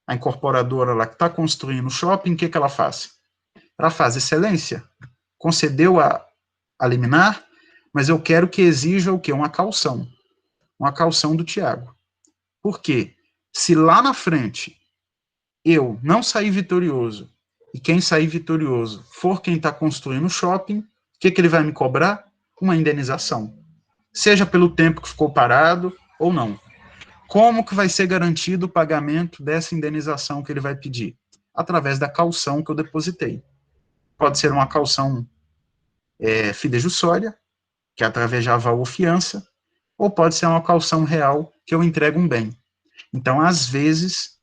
a incorporadora lá que está construindo o shopping, o que ela faz? Ela faz excelência, concedeu a liminar, mas eu quero que exija o quê? Uma caução do Tiago. Por quê? Se lá na frente eu não sair vitorioso, e quem sair vitorioso for quem está construindo o shopping, o que ele vai me cobrar? Uma indenização. Seja pelo tempo que ficou parado ou não. Como que vai ser garantido o pagamento dessa indenização que ele vai pedir? Através da caução que eu depositei. Pode ser uma caução fidejussória, que é através de aval ou fiança, ou pode ser uma caução real, que eu entrego um bem. Então, às vezes,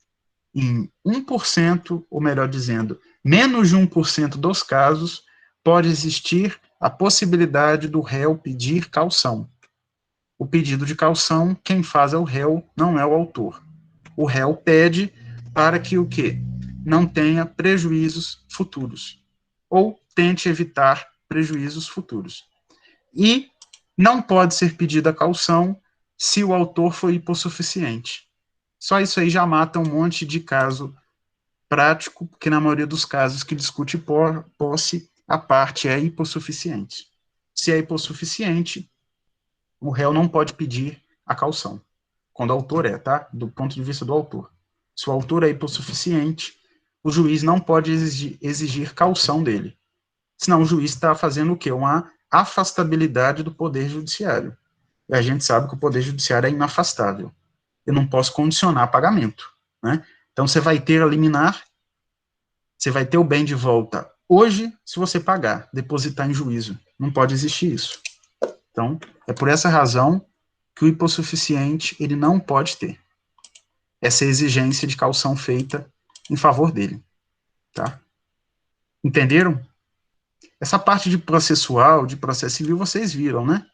em 1%, ou melhor dizendo, menos de 1% dos casos, pode existir a possibilidade do réu pedir caução. O pedido de caução, quem faz é o réu, não é o autor. O réu pede para que o quê? Não tenha prejuízos futuros, ou tente evitar prejuízos futuros. E não pode ser pedida a caução se o autor for hipossuficiente. Só isso aí já mata um monte de caso prático, porque na maioria dos casos que discute posse, a parte é hipossuficiente. Se é hipossuficiente, o réu não pode pedir a caução. Quando o autor tá? Do ponto de vista do autor. Se o autor é hipossuficiente, o juiz não pode exigir caução dele. Senão o juiz está fazendo o quê? Uma afastabilidade do poder judiciário. E a gente sabe que o poder judiciário é inafastável. Eu não posso condicionar pagamento, né? Então você vai ter a liminar, você vai ter o bem de volta hoje, se você pagar, depositar em juízo. Não pode existir isso. Então, é por essa razão que o hipossuficiente, ele não pode ter essa exigência de caução feita em favor dele, tá? Entenderam? Essa parte de processual, de processo civil, vocês viram, né?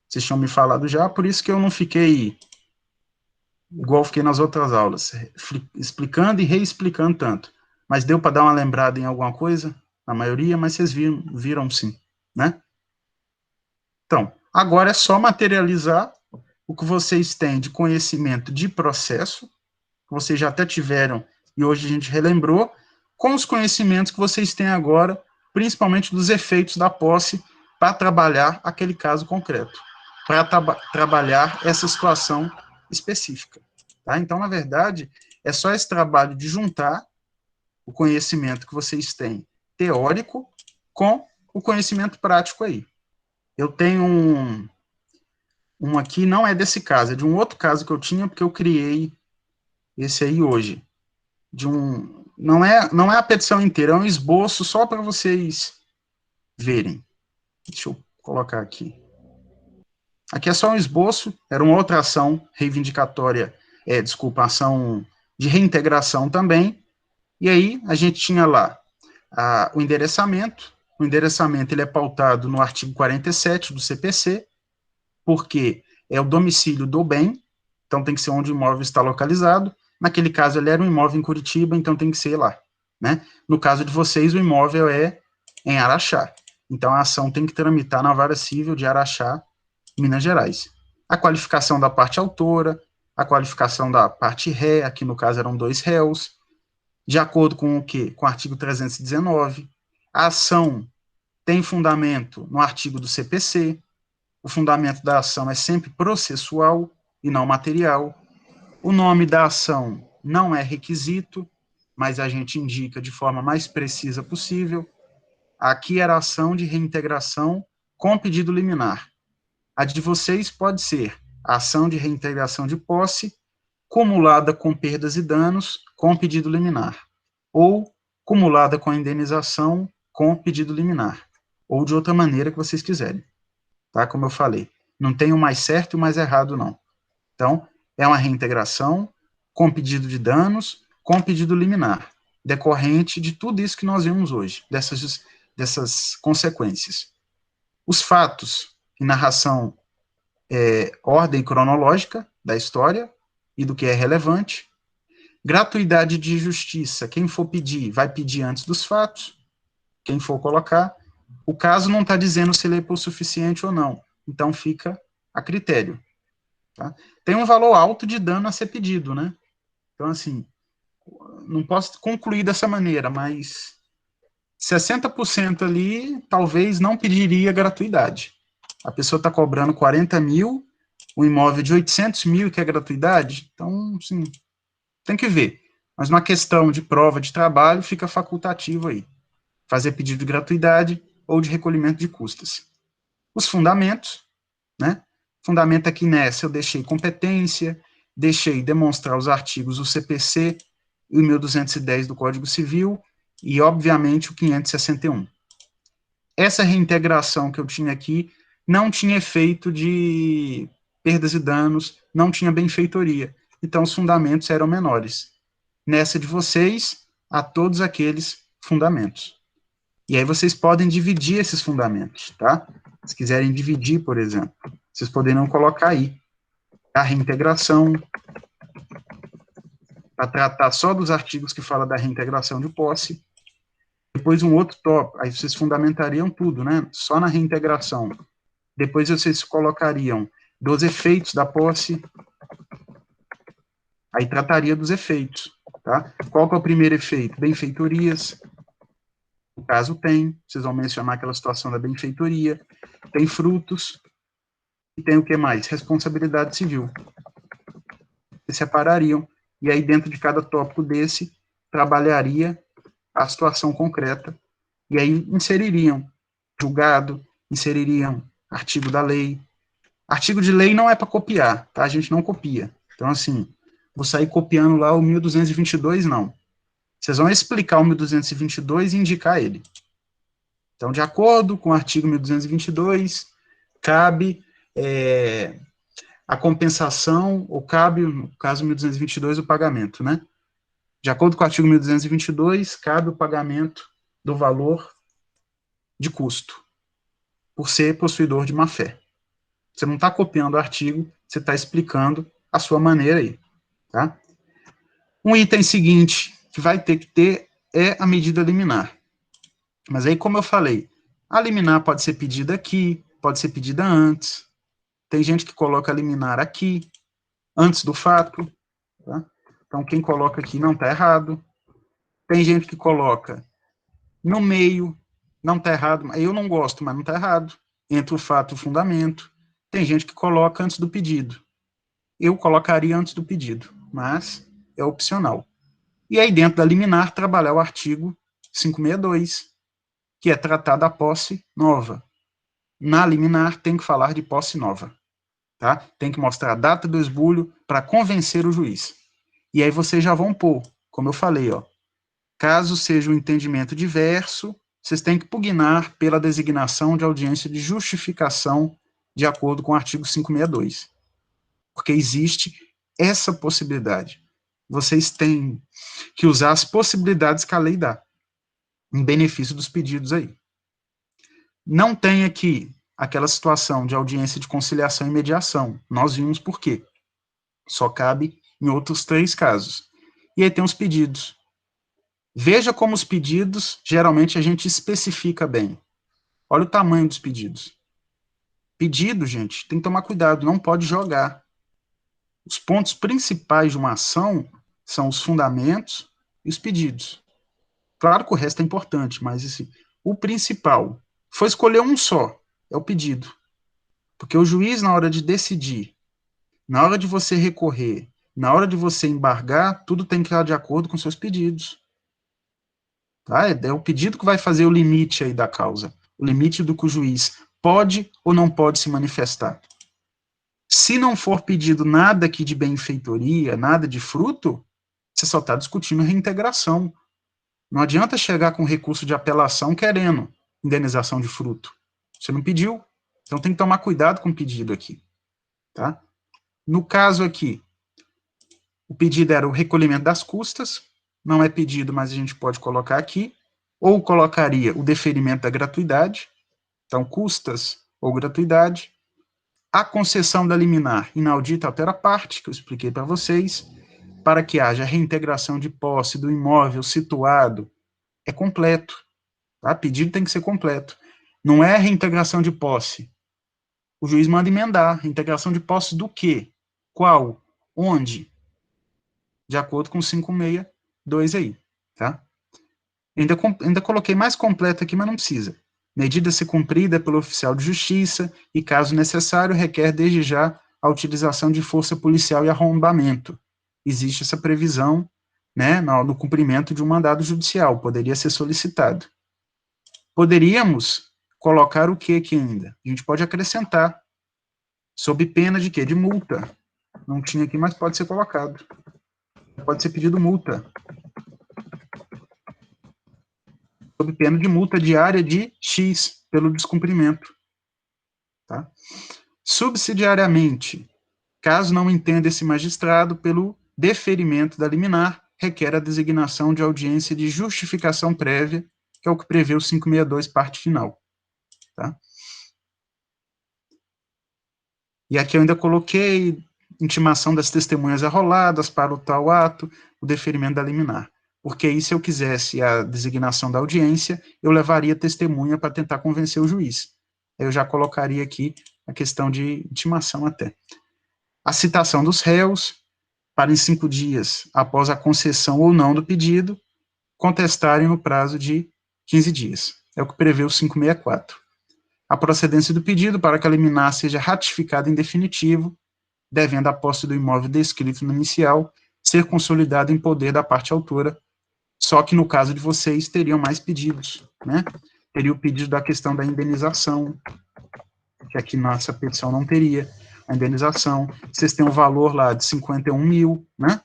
Vocês tinham me falado já, por isso que eu não fiquei igual fiquei nas outras aulas, explicando e reexplicando tanto. Mas deu para dar uma lembrada em alguma coisa? Na maioria, mas vocês viram sim, né? Então, agora é só materializar o que vocês têm de conhecimento de processo, que vocês já até tiveram e hoje a gente relembrou, com os conhecimentos que vocês têm agora, principalmente dos efeitos da posse, para trabalhar aquele caso concreto, para trabalhar essa situação específica. Tá? Então, na verdade, é só esse trabalho de juntar o conhecimento que vocês têm teórico com o conhecimento prático aí. Eu tenho um aqui, não é desse caso, é de um outro caso que eu tinha, porque eu criei esse aí hoje. Não é a petição inteira, é um esboço só para vocês verem. Deixa eu colocar aqui. Aqui é só um esboço, era uma outra ação reivindicatória, ação de reintegração também, e aí a gente tinha lá o endereçamento ele é pautado no artigo 47 do CPC, porque é o domicílio do bem, então tem que ser onde o imóvel está localizado, naquele caso ele era um imóvel em Curitiba, então tem que ser lá, né? No caso de vocês, o imóvel é em Araxá, então a ação tem que tramitar na Vara Civil de Araxá, Minas Gerais. A qualificação da parte autora, a qualificação da parte ré, aqui no caso eram 2 réus, de acordo com o quê? Com o artigo 319. A ação tem fundamento no artigo do CPC, o fundamento da ação é sempre processual e não material. O nome da ação não é requisito, mas a gente indica de forma mais precisa possível. Aqui era a ação de reintegração com pedido liminar. A de vocês pode ser a ação de reintegração de posse, cumulada com perdas e danos, com pedido liminar, ou cumulada com indenização, com pedido liminar, ou de outra maneira que vocês quiserem, tá? Como eu falei, não tem o mais certo e o mais errado, não. Então, é uma reintegração com pedido de danos, com pedido liminar, decorrente de tudo isso que nós vimos hoje, dessas consequências. Os fatos e narração ordem cronológica da história e do que é relevante. Gratuidade de justiça, quem for pedir, vai pedir antes dos fatos, quem for colocar. O caso não está dizendo se ele é por suficiente ou não, então fica a critério. Tá? Tem um valor alto de dano a ser pedido, né? Então, assim, não posso concluir dessa maneira, mas 60% ali, talvez não pediria gratuidade. A pessoa está cobrando 40 mil, um imóvel de 800 mil que é gratuidade, então, assim, tem que ver. Mas uma questão de prova de trabalho fica facultativo aí. Fazer pedido de gratuidade ou de recolhimento de custas. Os fundamentos, né? Fundamento aqui nessa eu deixei competência, deixei demonstrar os artigos do CPC e o 1210 do Código Civil e, obviamente, o 561. Essa reintegração que eu tinha aqui não tinha efeito de perdas e danos, não tinha benfeitoria. Então, os fundamentos eram menores. Nessa de vocês, há todos aqueles fundamentos. E aí vocês podem dividir esses fundamentos, tá? Se quiserem dividir, por exemplo, vocês poderiam colocar aí a reintegração, para tratar só dos artigos que falam da reintegração de posse. Depois um outro tópico, aí vocês fundamentariam tudo, né? Só na reintegração. Depois vocês colocariam dos efeitos da posse, aí trataria dos efeitos, tá? Qual que é o primeiro efeito? Benfeitorias. No caso tem, vocês vão mencionar aquela situação da benfeitoria. Tem frutos. E tem o que mais? Responsabilidade civil. Vocês separariam, e aí dentro de cada tópico desse, trabalharia a situação concreta, e aí inseririam julgado, inseririam artigo da lei. Artigo de lei não é para copiar, tá? A gente não copia. Então, assim, vou sair copiando lá o 1222, não. Vocês vão explicar o 1222 e indicar ele. Então, de acordo com o artigo 1222, cabe a compensação, ou cabe, no caso 1222, o pagamento, né? De acordo com o artigo 1222, cabe o pagamento do valor de custo, por ser possuidor de má-fé. Você não está copiando o artigo, você está explicando a sua maneira aí, tá? Um item seguinte que vai ter que ter é a medida liminar. Mas aí, como eu falei, a liminar pode ser pedida aqui, pode ser pedida antes. Tem gente que coloca a liminar aqui, antes do fato. Tá? Então, quem coloca aqui não está errado. Tem gente que coloca no meio, não está errado. Eu não gosto, mas não está errado. Entre o fato e o fundamento. Tem gente que coloca antes do pedido. Eu colocaria antes do pedido, mas é opcional. E aí, dentro da liminar, trabalhar o artigo 562, que é tratar da posse nova. Na liminar, tem que falar de posse nova. Tá? Tem que mostrar a data do esbulho para convencer o juiz. E aí vocês já vão pôr, como eu falei, ó, caso seja um entendimento diverso, vocês têm que pugnar pela designação de audiência de justificação de acordo com o artigo 562. Porque existe essa possibilidade. Vocês têm que usar as possibilidades que a lei dá, em benefício dos pedidos aí. Não tem aqui aquela situação de audiência de conciliação e mediação. Nós vimos por quê. Só cabe em outros 3 casos. E aí tem os pedidos. Veja como os pedidos, geralmente a gente especifica bem. Olha o tamanho dos pedidos. Pedido, gente, tem que tomar cuidado, não pode jogar. Os pontos principais de uma ação são os fundamentos e os pedidos. Claro que o resto é importante, mas assim, o principal foi escolher um só, é o pedido. Porque o juiz, na hora de decidir, na hora de você recorrer, na hora de você embargar, tudo tem que estar de acordo com seus pedidos. Tá? É o pedido que vai fazer o limite aí da causa, o limite do que o juiz pode ou não pode se manifestar. Se não for pedido nada aqui de benfeitoria, nada de fruto, você só está discutindo reintegração. Não adianta chegar com recurso de apelação querendo indenização de fruto. Você não pediu, então tem que tomar cuidado com o pedido aqui. Tá? No caso aqui, o pedido era o recolhimento das custas, não é pedido, mas a gente pode colocar aqui, ou colocaria o deferimento da gratuidade, então custas ou gratuidade, a concessão da liminar inaudita altera parte, que eu expliquei para vocês, para que haja reintegração de posse do imóvel situado, é completo, tá? Pedido tem que ser completo, não é reintegração de posse, o juiz manda emendar, reintegração de posse do quê? Qual? Onde? De acordo com 562 aí, tá? Ainda coloquei mais completo aqui, mas não precisa. Medida a ser cumprida pelo oficial de justiça e, caso necessário, requer desde já a utilização de força policial e arrombamento. Existe essa previsão, né, no cumprimento de um mandado judicial, poderia ser solicitado. Poderíamos colocar o que aqui ainda? A gente pode acrescentar, sob pena de quê? De multa. Não tinha aqui, mas pode ser colocado. Pode ser pedido multa. Sob pena de multa diária de X pelo descumprimento. Tá? Subsidiariamente, caso não entenda esse magistrado, pelo deferimento da liminar, requer a designação de audiência de justificação prévia, que é o que prevê o 562, parte final. Tá? E aqui eu ainda coloquei intimação das testemunhas arroladas para o tal ato, o deferimento da liminar. Porque aí, se eu quisesse a designação da audiência, eu levaria testemunha para tentar convencer o juiz. Eu já colocaria aqui a questão de intimação até. A citação dos réus, para em 5 dias, após a concessão ou não do pedido, contestarem no prazo de 15 dias. É o que prevê o 564. A procedência do pedido para que a liminar seja ratificada em definitivo, devendo a posse do imóvel descrito no inicial ser consolidada em poder da parte autora, só que no caso de vocês teriam mais pedidos, né? Teria o pedido da questão da indenização, que aqui nossa petição não teria, a indenização, vocês têm um valor lá de 51 mil, né?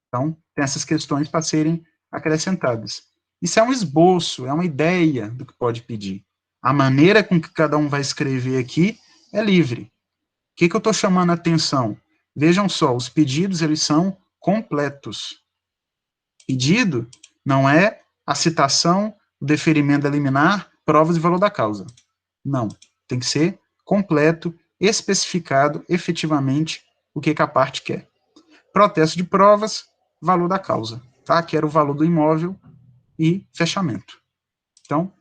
Então, tem essas questões para serem acrescentadas. Isso é um esboço, é uma ideia do que pode pedir. A maneira com que cada um vai escrever aqui é livre. O que eu estou chamando a atenção? Vejam só, os pedidos, eles são completos. Pedido não é a citação, o deferimento da liminar, provas e valor da causa. Não, tem que ser completo, especificado efetivamente o que a parte quer. Protesto de provas, valor da causa, tá? Que era o valor do imóvel e fechamento. Então,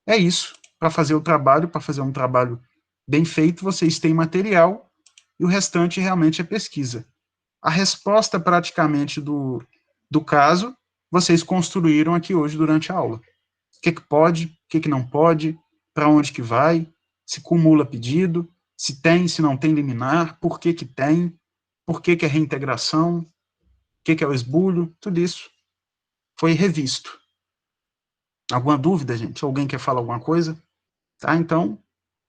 é isso. para fazer o trabalho, para fazer um trabalho bem feito, vocês têm material e o restante realmente é pesquisa. A resposta praticamente do caso, vocês construíram aqui hoje durante a aula. O que pode, o que não pode, para onde que vai, se cumula pedido, se tem, se não tem liminar, por que tem, por que é reintegração, o que é o esbulho, tudo isso foi revisto. Alguma dúvida, gente? Alguém quer falar alguma coisa? Tá, então,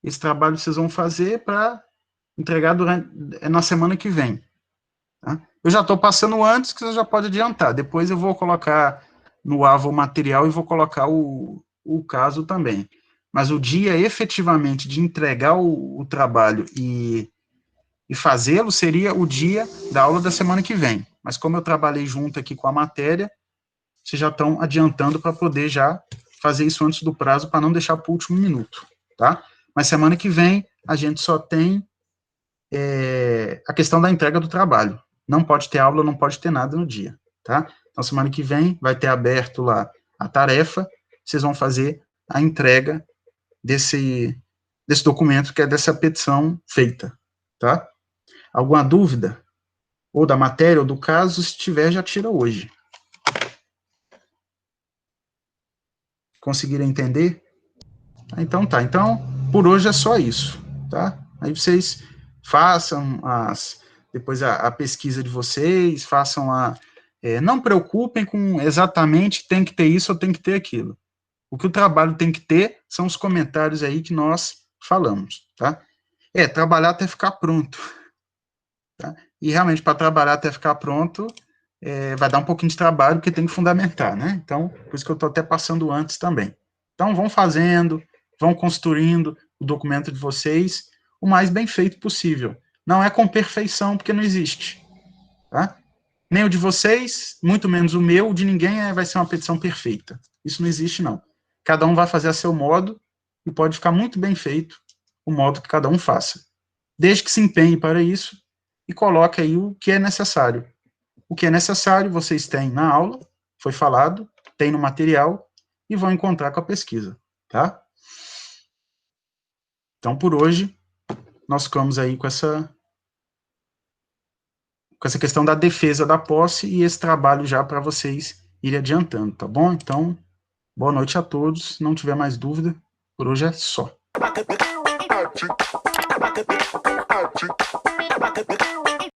esse trabalho vocês vão fazer para entregar na semana que vem. Tá? Eu já estou passando antes, que você já pode adiantar. Depois eu vou colocar no AVA o material e vou colocar o caso também. Mas o dia, efetivamente, de entregar o trabalho e fazê-lo seria o dia da aula da semana que vem. Mas como eu trabalhei junto aqui com a matéria, vocês já estão adiantando para poder já fazer isso antes do prazo, para não deixar para o último minuto, tá? Mas semana que vem, a gente só tem a questão da entrega do trabalho. Não pode ter aula, não pode ter nada no dia, tá? Então, semana que vem, vai ter aberto lá a tarefa, vocês vão fazer a entrega desse documento, que é dessa petição feita, tá? Alguma dúvida? Ou da matéria, ou do caso, se tiver, já tira hoje. Conseguiram entender? Então tá, então, por hoje é só isso, tá? Aí vocês façam depois a pesquisa de vocês, façam não preocupem com exatamente tem que ter isso ou tem que ter aquilo. O que o trabalho tem que ter são os comentários aí que nós falamos, tá? Trabalhar até ficar pronto, tá? E realmente, para trabalhar até ficar pronto, vai dar um pouquinho de trabalho, porque tem que fundamentar, né? Então, por isso que eu estou até passando antes também. Então, vão fazendo, vão construindo o documento de vocês o mais bem feito possível. Não é com perfeição, porque não existe, tá? Nem o de vocês, muito menos o meu, o de ninguém vai ser uma petição perfeita. Isso não existe, não. Cada um vai fazer a seu modo e pode ficar muito bem feito o modo que cada um faça. Desde que se empenhe para isso e coloque aí o que é necessário. O que é necessário, vocês têm na aula, foi falado, tem no material, e vão encontrar com a pesquisa, tá? Então, por hoje, nós ficamos aí com essa questão da defesa da posse e esse trabalho já para vocês irem adiantando, tá bom? Então, boa noite a todos. Se não tiver mais dúvida, por hoje é só.